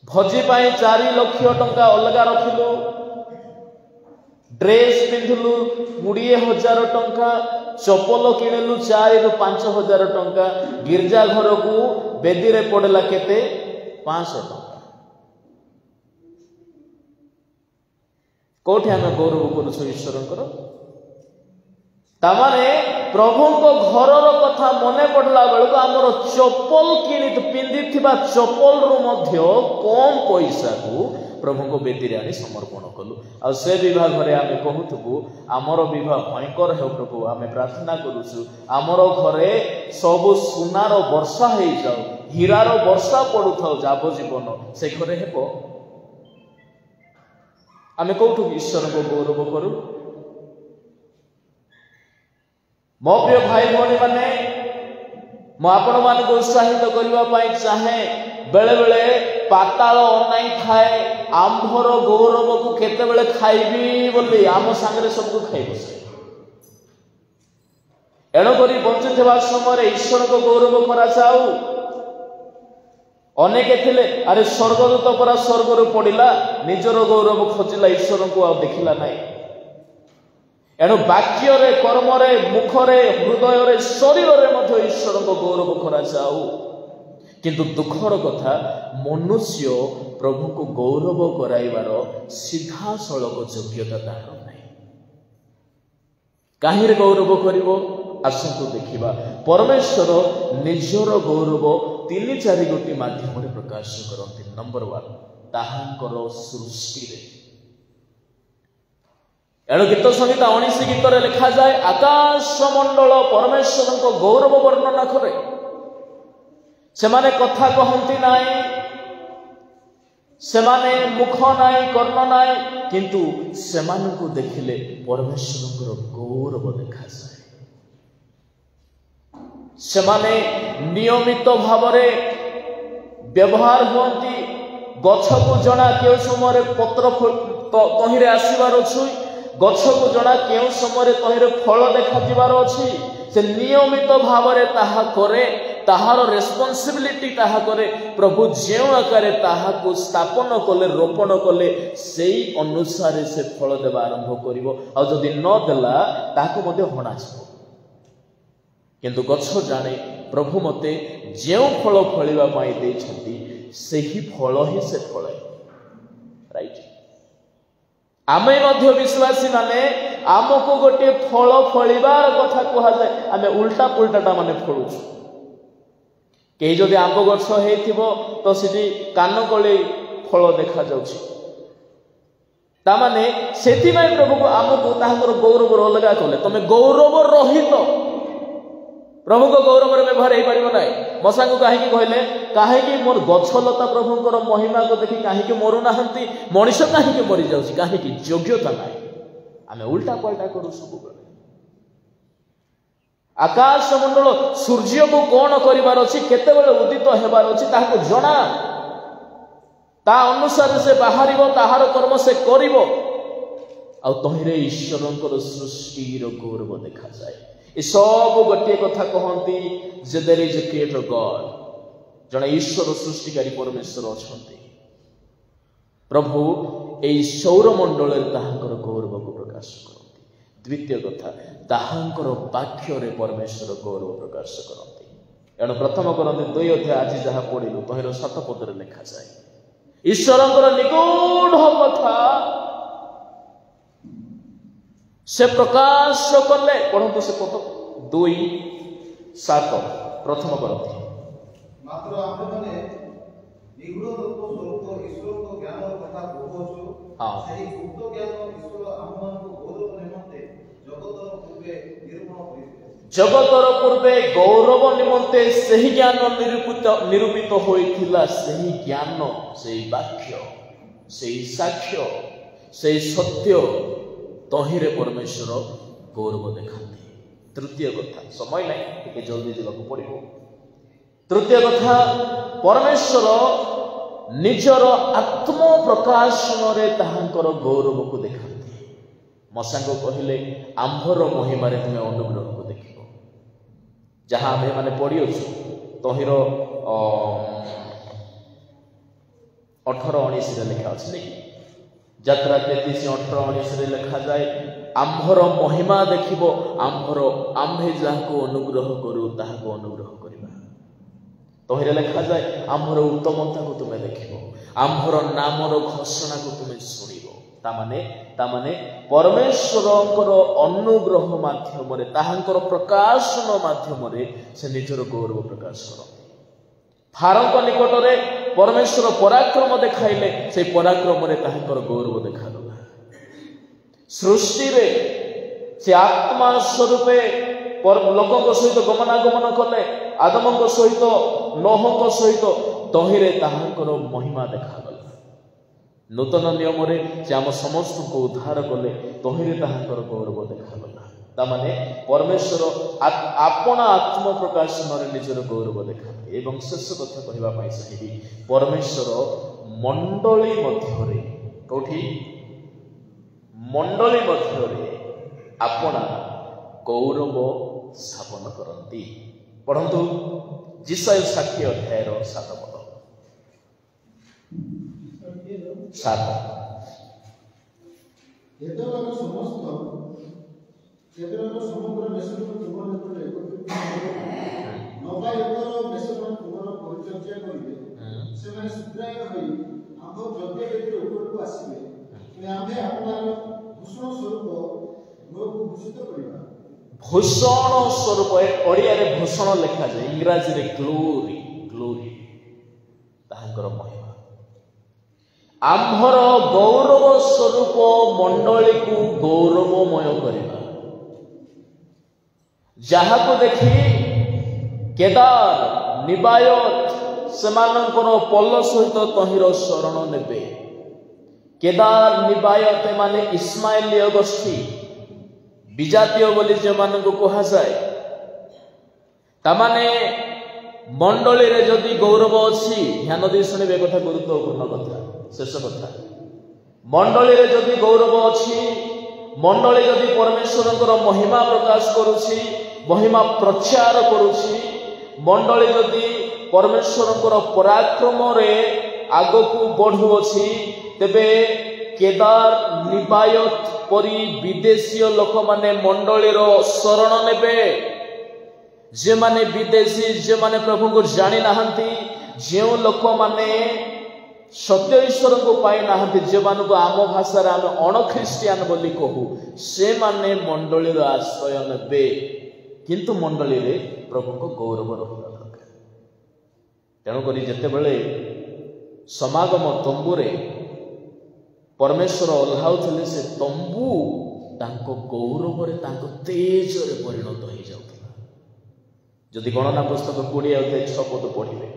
S3: भोजी पाई 4 लाख टंका अलगा रखिलु ड्रेस पिंधिलु 20,000 टंका चपल किणिलु 4 ରୁ 5,000 टंका गिरजा घर को बेदी रे पड़ला केते 500 टंका कोठे आमे गौरव करूछु ईश्वरंकर तामाने प्रभु को घरर कथा मने पड़ला बेलको आमर चपल किणी पिंधि चपल रु मध्य कम पैसा को प्रभु को बेदी आनी समर्पण कलु आ से विवाह घरे आमे कहूथबु आमर विवाह भयंकर हे प्रभु आमे प्रार्थना करूछु आमर घरे सब सुनार वर्षा हे जाऊ हीरार वर्षा पड़ुथाउ जाब जीवन से घरे हेबो आमे कोठु ईश्वर को गौरव करू मो प्रिय भाई भौणी माने मो आपण मान को उत्साहित करबा पई चाहे बेले बेले पाताल अनाई थाए आंभर गौरव को केते बेले खाइबी बोली आम संगे सब को खाइ बसे एणो करी बंचुथिबा समय ईश्वर को गौरव करा जाऊ अनेक थिले अरे स्वर्गदूत परा स्वर्ग रु पड़िला निजर गौरव खोजिला ईश्वर को आ देखिला नाही एणु वाक्य रे कर्म रे मुख रे हृदय रे शरीर रे मध्य ईश्वर को गौरव करा जाऊ किंतु दुखर कथा मनुष्य प्रभु को गौरव कराइबार सीधा सड़क योग्यता तार नहीं काहिर गौरव करिवो आसंतु देखिबा परमेश्वर निजर गौरव 3-4 गोटी माध्यम रे प्रकाश करंती नंबर 1 ताहांकर सृष्टि रे एणु गीत संहिता 19 गीत रे लिखा जाए आकाश मंडल परमेश्वर को गौरव वर्णना करे से माने कथा कहंती नाई से माने मुख नाई कर्ण नाई किंतु से माने को देखिले परमेश्वर गौरव देखा जाए से माने नियमित भाव रे व्यवहार होंती गछ को जना के समय पत्र तहिरे आसीबार अछि गछ को जना केउ समय तहिरे फल देखा जिबार अछि से नियमित भाव रे ताहा करे ताहार रेस्पोंसिबिलिटी ताहा करे प्रभु जेउ आकारे ताहा को स्थापन कले रोपण कले सेई अनुसार से फल देबा आरंभ करिवो आ जदि न देला ताको मध्ये हणा छो किंतु गछ जाने प्रभु मते जेउ फल फळिबा पाई देछंती सेही फल ही से फळे राइट आमे मध्य विश्वासी माने आमको गोटे फल फळिबार कथा कहा जाय आमे उल्टा पुल्टाटा माने फळुछु केही जदि आंब गछ हेइथिबो तो सिटी कान कळे फल देखा जाउछि ता माने सेति में प्रभु को आमको ताहाकर गौरव अलगा कले तमे गौरव रहित प्रभु को गौरव रे व्यवहार हे परिबो नै मसा को काहे की कहले काहे की मोर गछलता प्रभुंकर महिमा को देखि काहे की मरु नाहंती मनुष्य काहे की मरि जाउछि काहे की योग्यता नै आमे उल्टा पलटा करू सब बेले आकाश मंडल सूर्य को कोन करिवार अछि केते बेले उदित हेबार अछि ताहा को जणा ତା ଅନୁସାରେ ସେ ବାହାରିବ, ତାହାର କର୍ମ ସେ କରିବ। ଆଉ ତହିଁରେ ଈଶ୍ୱରଙ୍କର ସୃଷ୍ଟିର ଗୌରବ ଦେଖାଯାଏ। ଏ ସବୁ ଗୋଟିଏ କଥା କହନ୍ତି ଯେ there is a creator God, ଜଣେ ଈଶ୍ୱର ସୃଷ୍ଟିକାରୀ ପରମେଶ୍ୱର ଅଛନ୍ତି। ପ୍ରଭୁ ଏହି ସୌରମଣ୍ଡଳରେ ତାହାଙ୍କର ଗୌରବକୁ ପ୍ରକାଶ କରନ୍ତି। ଦ୍ୱିତୀୟ କଥା, ତାହାଙ୍କର ବାକ୍ୟରେ ପରମେଶ୍ୱର ଗୌରବ ପ୍ରକାଶ କରନ୍ତି। ଏଣୁ ପ୍ରଥମ କରନ୍ତି 2 ଅଧ୍ୟାୟ ଆଜି ଯାହା ପଢିଲୁ ତହିଁର 7 ପଦରେ ଲେଖାଯାଏ, ଈଶ୍ୱରଙ୍କର ନିଗୂଢ଼ କଥା ସେ ପ୍ରକାଶ କଲେ। ପଢନ୍ତୁ ସେ ପଦ 2:7 ପ୍ରଥମ କରନ୍ତି।
S1: ମାତ୍ର ଆମେମାନେ ନିଗୂଢ଼ ତତ୍ତ୍ୱ ସ୍ୱରୂପ ଈଶ୍ୱରଙ୍କ ଜ୍ଞାନର କଥା କହୁଅଛୁ। ସେହି ଗୁପ୍ତ ଜ୍ଞାନ ଈଶ୍ୱର ଆମମାନଙ୍କୁ ଗୌରବ ନିମନ୍ତେ ଜଗତର ପୂର୍ବେ ନିରୂପଣ କରିଥିଲେ।
S3: ଜଗତର ପୂର୍ବେ ଗୌରବ ନିମନ୍ତେ ସେହି ଜ୍ଞାନ ନିରୂପିତ ହୋଇଥିଲା। ସେହି ଜ୍ଞାନ, ସେହି ବାକ୍ୟ, ସେହି ସାକ୍ଷ୍ୟ, ସେହି ସତ୍ୟ, ତହିଁରେ ପରମେଶ୍ୱର ଗୌରବ ଦେଖାନ୍ତି। ତୃତୀୟ କଥା, ସମୟ ନାହିଁ, ଟିକେ ଜଲ୍ଦି ଯିବାକୁ ପଡ଼ିବ। ତୃତୀୟ କଥା, ପରମେଶ୍ୱର ନିଜର ଆତ୍ମ ପ୍ରକାଶନରେ ତାହାଙ୍କର ଗୌରବକୁ ଦେଖାନ୍ତି। ମଶାଙ୍କୁ କହିଲେ, ଆମ୍ଭର ମହିମାରେ ତୁମେ ଅନୁଗ୍ରହକୁ ଦେଖିବ। ଯାହା ଆମେ ମାନେ ପଢ଼ିଅଛୁ ତହିଁର 18-19 ଲେଖା ଅଛି ନାଇଁ? ଯାତ୍ରା 33-18-19 ଲେଖାଯାଏ, ଆମ୍ଭର ମହିମା ଦେଖିବ, ଆମ୍ଭେ ଯାହାକୁ ଅନୁଗ୍ରହ କରୁ ତାହାକୁ ଅନୁଗ୍ରହ କରିବା। ତହିଁରେ ଲେଖାଯାଏ, ଆମ୍ଭର ଉତ୍ତମତାକୁ ତୁମେ ଦେଖିବ, ଆମ୍ଭର ନାମର ଘୋଷଣାକୁ ତୁମେ ଶୁଣିବ। ତାମାନେ ପରମେଶ୍ୱରଙ୍କର ଅନୁଗ୍ରହ ମାଧ୍ୟମରେ, ତାହାଙ୍କର ପ୍ରକାଶନ ମାଧ୍ୟମରେ ସେ ନିଜର ଗୌରବ ପ୍ରକାଶ କରନ୍ତି। ଫାରୋଙ୍କ ନିକଟରେ ପରମେଶ୍ୱର ପରାକ୍ରମ ଦେଖାଇଲେ, ସେହି ପରାକ୍ରମରେ ତାହାଙ୍କର ଗୌରବ ଦେଖାଗଲା। ସୃଷ୍ଟିରେ ସେ ଆତ୍ମା ସ୍ୱରୂପେ ଲୋକଙ୍କ ସହିତ ଗମନାଗମନ କଲେ, ଆଦମଙ୍କ ସହିତ, ନୋହଙ୍କ ସହିତ, ତହିଁରେ ତାହାଙ୍କର ମହିମା ଦେଖାଗଲା। ନୂତନ ନିୟମରେ ସେ ଆମ ସମସ୍ତଙ୍କୁ ଉଦ୍ଧାର କଲେ, ତହିଁରେ ତାହାଙ୍କର ଗୌରବ ଦେଖାଗଲା। ତାମାନେ ପରମେଶ୍ୱର ଆପଣା ଆତ୍ମ ପ୍ରକାଶନରେ ନିଜର ଗୌରବ ଦେଖାନ୍ତି। ଏବଂ ଶେଷ କଥା କହିବା ପାଇଁ ଚାହିଁବି, ପରମେଶ୍ୱର ମଣ୍ଡଳୀ ମଧ୍ୟରେ, କୋଉଠି? ମଣ୍ଡଳୀ ମଧ୍ୟରେ ଆପଣା ଗୌରବ ସ୍ଥାପନ କରନ୍ତି। ପଢ଼ନ୍ତୁ ଯିଶାୟା 60 ଅଧ୍ୟାୟର 7 ପଦ। 7
S4: ସମଗ୍ର ଦେଶକୁ ତୁମ ନିକଟରେ ଏକତ୍ରିତ ନବାୟତର ଦେଶମାନେ ତୁମର ପରିଚର୍ୟା କରିବେ। ସେମାନେ ସୁଦ୍ରାୟ ହୋଇ ଆମ୍ଭ ଯଜ୍ଞବେଦୀର ଉପରକୁ ଆସିବେ। ଆମ୍ଭେ ଆପଣାର ଭୂଷଣ ସ୍ୱରୂପ ଗୃହକୁ ଭୂଷିତ କରିବା।
S3: ଭୂଷଣ ସ୍ୱରୂପ, ଓଡ଼ିଆରେ ଭୂଷଣ ଲେଖାଯାଏ, ଇଂରାଜୀରେ ଗ୍ଲୋରି, ଗ୍ଲୋରି, ତାହାଙ୍କର ମହିମା। ଆମ୍ଭର ଗୌରବ ସ୍ୱରୂପ ମଣ୍ଡଳୀକୁ ଗୌରବମୟ କରିବା। ଯାହାକୁ ଦେଖି କେଦାର, ନିବାୟତ ସେମାନଙ୍କର ପଲ ସହିତ ତହିଁର ଶରଣ ନେବେ। କେଦାର, ନିବାୟତ ଏମାନେ ଇସ୍ମାଏଲୀୟ ଗୋଷ୍ଠୀ, ବିଜାତୀୟ ବୋଲି ଯେଉଁମାନଙ୍କୁ କୁହାଯାଏ। ତାମାନେ ମଣ୍ଡଳୀରେ ଯଦି ଗୌରବ ଅଛି, ଧ୍ୟାନ ଦେଇ ଶୁଣିବେ, କଥା ଗୁରୁତ୍ୱପୂର୍ଣ୍ଣ କଥା, ଶେଷ କଥା। ମଣ୍ଡଳୀରେ ଯଦି ଗୌରବ ଅଛି, ମଣ୍ଡଳୀ ଯଦି ପରମେଶ୍ୱରଙ୍କର ମହିମା ପ୍ରକାଶ କରୁଛି, ମହିମା ପ୍ରଚାର କରୁଛି, ମଣ୍ଡଳୀ ଯଦି ପରମେଶ୍ୱରଙ୍କର ପରାକ୍ରମରେ ଆଗକୁ ବଢୁଅଛି, ତେବେ କେଦାର, ନିବାୟତ ପରି ବିଦେଶୀୟ ଲୋକମାନେ ମଣ୍ଡଳୀର ଶରଣ ନେବେ। ଯେମାନେ ବିଦେଶୀ, ଯେମାନେ ପ୍ରଭୁଙ୍କୁ ଜାଣି ନାହାନ୍ତି, ଯେଉଁ ଲୋକମାନେ ସତ୍ୟ ଈଶ୍ୱରଙ୍କୁ ପାଇନାହାନ୍ତି, ଯେଉଁମାନଙ୍କୁ ଆମ ଭାଷାରେ ଆମେ ଅଣଖ୍ରୀଷ୍ଟିଆନ ବୋଲି କହୁ, ସେମାନେ ମଣ୍ଡଳୀର ଆଶ୍ରୟ ନେବେ। କିନ୍ତୁ ମଣ୍ଡଳୀରେ ପ୍ରଭୁଙ୍କ ଗୌରବ ରହିବା ଦରକାର। ତେଣୁକରି ଯେତେବେଳେ ସମାଗମ ତମ୍ବୁରେ ପରମେଶ୍ୱର ଓହ୍ଲାଉଥିଲେ, ସେ ତମ୍ବୁ ତାଙ୍କ ଗୌରବରେ, ତାଙ୍କ ତେଜରେ ପରିଣତ ହେଇଯାଉଥିଲା। ଯଦି ଗଣନା ପୁସ୍ତକ 20:6 ପଦ ପଢିବେ,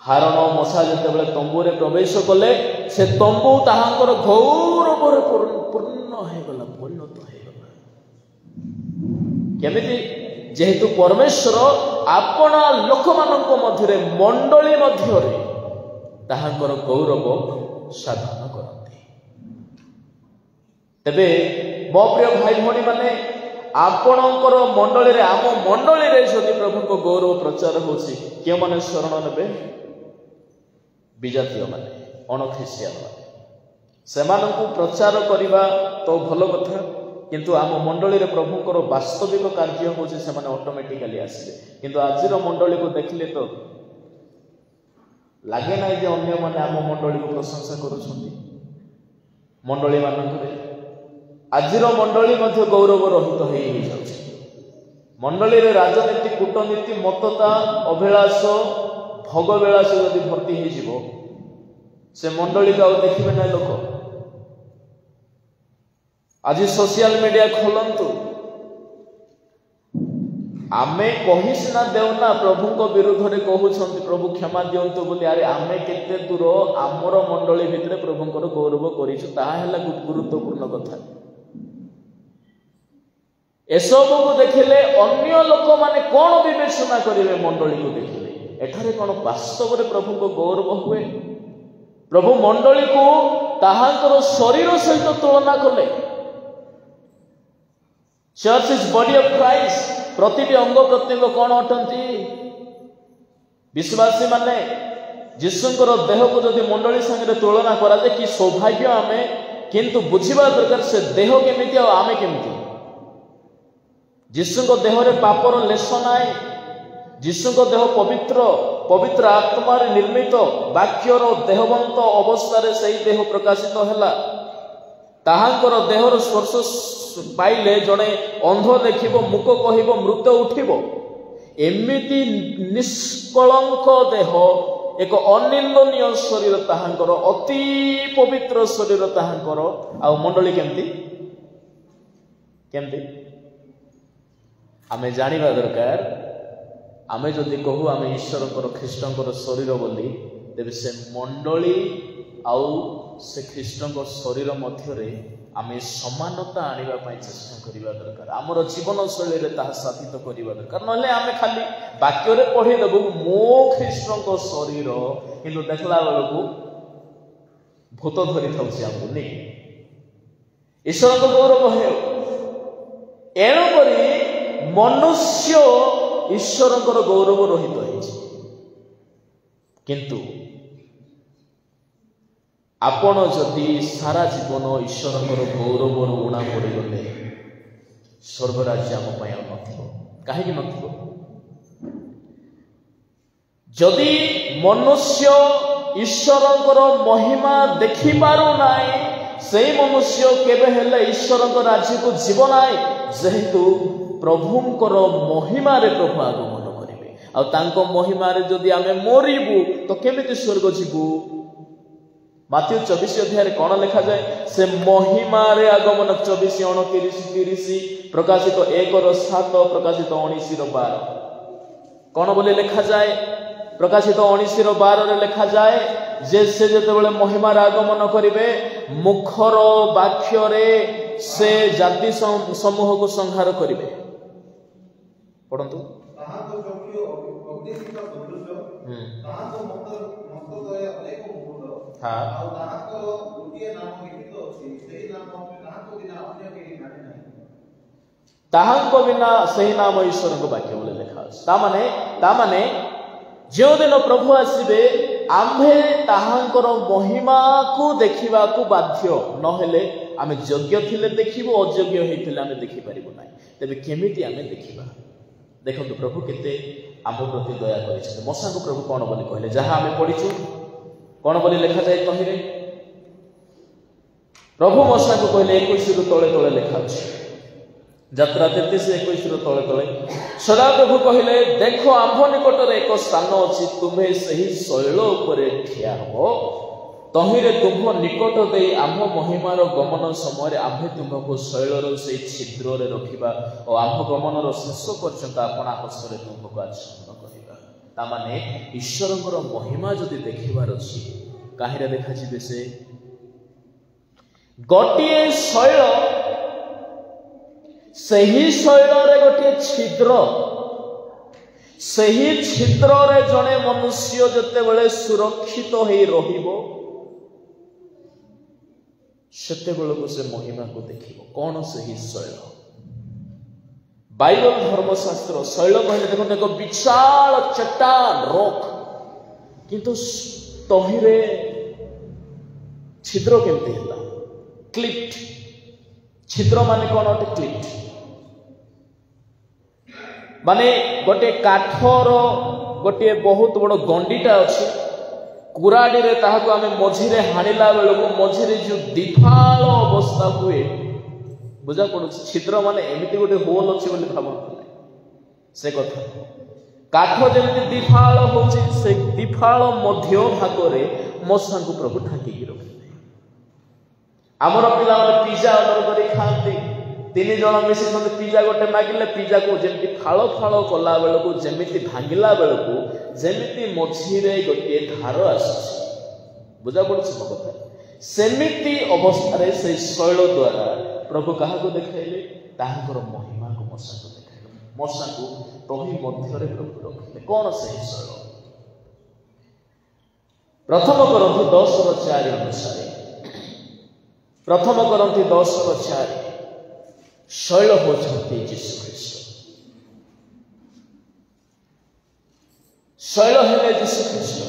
S3: ହାରଣ ମଶା ଯେତେବେଳେ ତମ୍ବୁରେ ପ୍ରବେଶ କଲେ, ସେ ତମ୍ବୁ ତାହାଙ୍କର ଗୌରବରେ ପୂର୍ଣ୍ଣ ହେଇଗଲା, ପରିଣତ ହେଇଗଲା। କେମିତି? ଯେହେତୁ ପରମେଶ୍ୱର ଆପଣା ଲୋକମାନଙ୍କ ମଧ୍ୟରେ, ମଣ୍ଡଳୀ ମଧ୍ୟରେ ତାହାଙ୍କର ଗୌରବ ସାଧନ କରନ୍ତି। ତେବେ ମୋ ପ୍ରିୟ ଭାଇ ଭଉଣୀ ମାନେ, ଆପଣଙ୍କର ମଣ୍ଡଳୀରେ, ଆମ ମଣ୍ଡଳୀରେ ଯଦି ପ୍ରଭୁଙ୍କ ଗୌରବ ପ୍ରଚାର ହେଉଛି, କେଉଁମାନେ ଶରଣ ନେବେ? ବିଜାତୀୟ ମାନେ, ଅଣଖ୍ରୀଷ୍ଟିଆନ ମାନେ। ସେମାନଙ୍କୁ ପ୍ରଚାର କରିବା ତ ଭଲ କଥା, କିନ୍ତୁ ଆମ ମଣ୍ଡଳୀରେ ପ୍ରଭୁଙ୍କର ବାସ୍ତବିକ କାର୍ଯ୍ୟ ହେଉଛି ସେମାନେ ଅଟୋମେଟିକାଲି ଆସିବେ। କିନ୍ତୁ ଆଜିର ମଣ୍ଡଳୀକୁ ଦେଖିଲେ ତ ଲାଗେ ନାହିଁ ଯେ ଅନ୍ୟମାନେ ଆମ ମଣ୍ଡଳୀକୁ ପ୍ରଶଂସା କରୁଛନ୍ତି। ମଣ୍ଡଳୀ ମାନଙ୍କରେ ଆଜିର ମଣ୍ଡଳୀ ମଧ୍ୟ ଗୌରବ ରହିତ ହେଇଯାଉଛି। ମଣ୍ଡଳୀରେ ରାଜନୀତି, କୂଟନୀତି, ମତତା, ଅଭିଳାଷ, ଭୋଗବିଳାସ ଯଦି ଭର୍ତ୍ତି ହେଇଯିବ, ସେ ମଣ୍ଡଳୀକୁ ଆଉ ଦେଖିବେ ନାହିଁ ଲୋକ। ଆଜି ସୋସିଆଲ ମିଡିଆ ଖୋଲନ୍ତୁ, ଆମେ କହି ସିନା ଦେଉନା ପ୍ରଭୁଙ୍କ ବିରୁଦ୍ଧରେ କହୁଛନ୍ତି ପ୍ରଭୁ କ୍ଷମା ଦିଅନ୍ତୁ ବୋଲି, ଆରେ ଆମେ କେତେ ଦୂର ଆମର ମଣ୍ଡଳୀ ଭିତରେ ପ୍ରଭୁଙ୍କର ଗୌରବ କରିଛୁ, ତାହା ହେଲା ଗୁରୁତ୍ୱପୂର୍ଣ୍ଣ କଥା। ଏସବୁକୁ ଦେଖିଲେ ଅନ୍ୟ ଲୋକମାନେ କଣ ବିବେଚନା କରିବେ? ମଣ୍ଡଳୀକୁ ଦେଖିଲେ ଏଠାରେ କଣ ବାସ୍ତବରେ ପ୍ରଭୁଙ୍କ ଗୌରବ ହୁଏ? ପ୍ରଭୁ ମଣ୍ଡଳୀକୁ ତାହାଙ୍କର ଶରୀର ସହିତ ତୁଳନା କଲେ। Church is body of Christ. ପ୍ରତିଟି ଅଙ୍ଗ ପ୍ରତ୍ୟଙ୍ଗ କଣ ଅଟନ୍ତି? ବିଶ୍ୱାସୀ ମାନେ ଯୀଶୁଙ୍କର ଦେହକୁ ଯଦି ମଣ୍ଡଳୀ ସାଙ୍ଗରେ ତୁଳନା କରାଯାଏ, କି ସୌଭାଗ୍ୟ ଆମେ। କିନ୍ତୁ ବୁଝିବା ଦରକାର ସେ ଦେହ କେମିତି ଆଉ ଆମେ କେମିତି। ଯୀଶୁଙ୍କ ଦେହରେ ପାପର ଲେଶ ନାହିଁ। ଯୀଶୁଙ୍କ ଦେହ ପବିତ୍ର, ପବିତ୍ର ଆତ୍ମାରେ ନିର୍ମିତ, ବାକ୍ୟର ଦେହବନ୍ତ ଅବସ୍ଥାରେ ସେହି ଦେହ ପ୍ରକାଶିତ ହେଲା। ତାହାଙ୍କର ଦେହର ସ୍ପର୍ଶ ପାଇଲେ ଜଣେ ଅନ୍ଧ ଦେଖିବ, ମୂକ କହିବ, ମୃତ ଉଠିବ। ଏମିତି ନିଷ୍କଳଙ୍କ ଦେହ, ଏକ ଅନିନ୍ଦନୀୟ ଶରୀର ତାହାଙ୍କର, ଅତି ପବିତ୍ର ଶରୀର ତାହାଙ୍କର। ଆଉ ମଣ୍ଡଳୀ କେମିତି? ଆମେ ଜାଣିବା ଦରକାର। ଆମେ ଯଦି କହୁ ଆମେ ଈଶ୍ୱରଙ୍କର, ଖ୍ରୀଷ୍ଟଙ୍କର ଶରୀର ବୋଲି, ତେବେ ସେ ମଣ୍ଡଳୀ ଆଉ ସେ ଖ୍ରୀଷ୍ଟଙ୍କ ଶରୀର ମଧ୍ୟରେ ଆମେ ସମାନତା ଆଣିବା ପାଇଁ ଚେଷ୍ଟା କରିବା ଦରକାର। ଆମର ଜୀବନ ଶୈଳୀରେ ତାହା ସାଧିତ କରିବା ଦରକାର। ନହେଲେ ଆମେ ଖାଲି ବାକ୍ୟରେ ପଢ଼ିଦେବୁ ମୋ ଖ୍ରୀଷ୍ଟଙ୍କ ଶରୀର, କିନ୍ତୁ ଦେଖିଲା ବେଳକୁ ଭୂତ ଧରିଥାଉଛି ଆମକୁ ନେଇ। ଈଶ୍ୱରଙ୍କ ଗୌରବ ହେଉ। ଏଣୁକରି ମନୁଷ୍ୟ ଈଶ୍ୱରଙ୍କର ଗୌରବ ରହିତ ହେଇଛି। କିନ୍ତୁ ଆପଣ ଯଦି ସାରା ଜୀବନ ଈଶ୍ୱରଙ୍କର ଗୌରବରୁ ଉଣା ପଡ଼ିଗଲେ, ସ୍ୱର୍ଗରାଜ୍ୟ ଆମ ପାଇଁ ଆଉ ନଥିବ। କାହିଁକି ନଥିବ? ଯଦି ମନୁଷ୍ୟ ଈଶ୍ୱରଙ୍କର ମହିମା ଦେଖିପାରୁନାହିଁ, ସେହି ମନୁଷ୍ୟ କେବେ ହେଲେ ଈଶ୍ୱରଙ୍କ ରାଜ୍ୟକୁ ଯିବ ନାହିଁ। ଯେହେତୁ ପ୍ରଭୁଙ୍କର ମହିମାରେ ପ୍ରଭୁ ଆଗମନ କରିବେ, ଆଉ ତାଙ୍କ ମହିମାରେ ଯଦି ଆମେ ମରିବୁ ତ କେମିତି ସ୍ୱର୍ଗ ଯିବୁ? ମାଥ୍ୟୁ 24 ଅଧ୍ୟାୟରେ କଣ ଲେଖାଯାଏ? ସେ ମହିମାରେ ଆଗମନ। 24, 29, 30, ପ୍ରକାଶିତ 1:7, ପ୍ରକାଶିତ 19:12 କଣ ବୋଲି ଲେଖାଯାଏ? ପ୍ରକାଶିତ 19:12 ଲେଖାଯାଏ ଯେ ସେ ଯେତେବେଳେ ମହିମାରେ ଆଗମନ କରିବେ, ମୁଖର ବାକ୍ୟରେ ସେ ଜାତି ସମୂହକୁ ସଂହାର କରିବେ। ପଢନ୍ତୁ।
S1: ତାହାଙ୍କ ଚକ୍ଷୁ ଅଗ୍ନିଶିଖା ସଦୃଶ, ତାହାଙ୍କ ମସ୍ତକରେ ଅନେକ ମୁକୁଟ, ଆଉ ତାହାଙ୍କର ଗୋଟିଏ ନାମ ଲିଖିତ ଅଛି, ସେହି ନାମ ତାହାଙ୍କ ବିନା ଅନ୍ୟ କେହି ଜାଣି ନାହିଁ।
S3: ତାହାଙ୍କ ବିନା ସେହି ନାମ ଈଶ୍ୱରଙ୍କ ବାକ୍ୟ ବୋଲି ଲେଖା ଅଛି। ତାମାନେ ଯେଉଁଦିନ ପ୍ରଭୁ ଆସିବେ, ଆମ୍ଭେ ତାହାଙ୍କର ମହିମାକୁ ଦେଖିବାକୁ ବାଧ୍ୟ। ନହେଲେ ଆମେ ଯୋଗ୍ୟ ଥିଲେ ଦେଖିବୁ, ଅଯୋଗ୍ୟ ହେଇଥିଲେ ଆମେ ଦେଖିପାରିବୁ ନାହିଁ। ତେବେ କେମିତି ଆମେ ଦେଖିବା? ଦେଖନ୍ତୁ ପ୍ରଭୁ କେତେ ଆମ ପ୍ରତି ଦୟା କରିଛନ୍ତି। ମଶାଙ୍କୁ ପ୍ରଭୁ କଣ ବୋଲି କହିଲେ? ଯାହା ଆମେ ପଢିଛୁ, କଣ ବୋଲି ଲେଖାଯାଏ ତହିଁରେ? ପ୍ରଭୁ ମଶାଙ୍କୁ କହିଲେ, 21 ତଳେ ତଳେ ଲେଖା ଅଛି, ଯାତ୍ରା 33:21 ତଳେ ତଳେ। ସଦାପ୍ରଭୁ କହିଲେ, ଦେଖ ଆମ୍ଭ ନିକଟରେ ଏକ ସ୍ଥାନ ଅଛି, ତୁମ୍ଭେ ସେହି ଶୈଳ ଉପରେ ଠିଆ ହବ। ତହିଁରେ ତୁମ୍ଭ ନିକଟ ଦେଇ ଆମ୍ଭ ମହିମାର ଗମନ ସମୟରେ ଆମ୍ଭେ ତୁମ୍ଭକୁ ଶୈଳର ସେହି ଛିଦ୍ରରେ ରଖିବା ଓ ଆମ୍ଭ ଗମନର ଶେଷ ପର୍ଯ୍ୟନ୍ତ ଆପଣା ହସ୍ତରେ ତୁମ୍ଭକୁ ଆଚ୍ଛନ୍ନ କରିବା। ତାମାନେ ଈଶ୍ୱରଙ୍କର ମହିମା ଯଦି ଦେଖିବାର ଅଛି, କାହିଁରେ ଦେଖାଯିବେ? ସେ ଗୋଟିଏ ଶୈଳ, ସେହି ଶୈଳରେ ଗୋଟିଏ ଛିଦ୍ର, ସେହି ଛିଦ୍ରରେ ଜଣେ ମନୁଷ୍ୟ ଯେତେବେଳେ ସୁରକ୍ଷିତ ହେଇ ରହିବ ସେତେବେଳକୁ ସେ ମହିମାକୁ ଦେଖିବ। କଣ ସେହି ଶୈଳ? ବାଇବଲ ଧର୍ମଶାସ୍ତ୍ର ଶୈଳ କହିଲେ ଦେଖନ୍ତୁ ଏକ ବିଶାଳ ଚଟାନ ରକ୍, କିନ୍ତୁ ତହିଁରେ ଛିଦ୍ର କେମିତି ହେଲା? କ୍ଲିଫ୍ଟ। ଛିଦ୍ର ମାନେ କଣ ଅଟେ? କ୍ଲିଫ୍ଟ ମାନେ ଗୋଟିଏ କାଠର ଗୋଟିଏ ବହୁତ ବଡ଼ ଗଣ୍ଡିଟା ଅଛି, କୁରାଡିରେ ତାହାକୁ ଆମେ ମଝିରେ ହାଣିଲା ବେଳକୁ ମଝିରେ ଯୋଉ ଦିଫାଳ ଅବସ୍ଥା ହୁଏ, ବୁଝା ପଡୁଛି? ଛିଦ୍ର ମାନେ ଏମିତି ଗୋଟେ ହୋଲ ଅଛି ବୋଲି ଭାବୁଥିଲେ, ସେ କଥା। କାଠ ଯେମିତି ଦିଫାଳ ହଉଛି, ସେ ଦିଫାଳ ମଧ୍ୟ ଭାଗରେ ମଶାଙ୍କୁ ପ୍ରଭୁ ଢାଙ୍କିକି ରଖିଲେ। ଆମର ପିଲାମାନେ ପିଜା ଅର୍ଡର କରି ଖାଆନ୍ତି, 3 ଜଣ ମିଶିଛନ୍ତି, ପିଜା ଗୋଟେ ମାଗିଲେ, ପିଜାକୁ ଯେମିତି ଫାଳ ଫାଳ କଲା ବେଳକୁ, ଯେମିତି ଭାଙ୍ଗିଲା ବେଳକୁ ଯେମିତି ମଝିରେ ଗୋଟିଏ ଧାର ଆସୁଛି, ବୁଝା ପଡୁଛି ମୋ କଥା? ସେମିତି ଅବସ୍ଥାରେ ସେଇ ଶୈଳ ଦ୍ୱାରା ପ୍ରଭୁ କାହାକୁ ଦେଖାଇଲେ? ତାହାଙ୍କର ମହିମାକୁ ମଶାକୁ ଦେଖାଇଲେ। ମଶାକୁ ତହି ମଧ୍ୟରେ ପ୍ରଭୁ ରଖିଲେ। କଣ ସେହି ଶୈଳ? ପ୍ରଥମ କରନ୍ଥୀ 10:4 ଅନୁସାରେ, ପ୍ରଥମ କରନ୍ଥୀ 10:4 ଶୈଳ ହେଉଛନ୍ତି ଯୀଶୁଖ୍ରୀଷ୍ଟ। ଶୈଳ ହେଲେ ଯୀଶୁଖ୍ରୀଷ୍ଟ।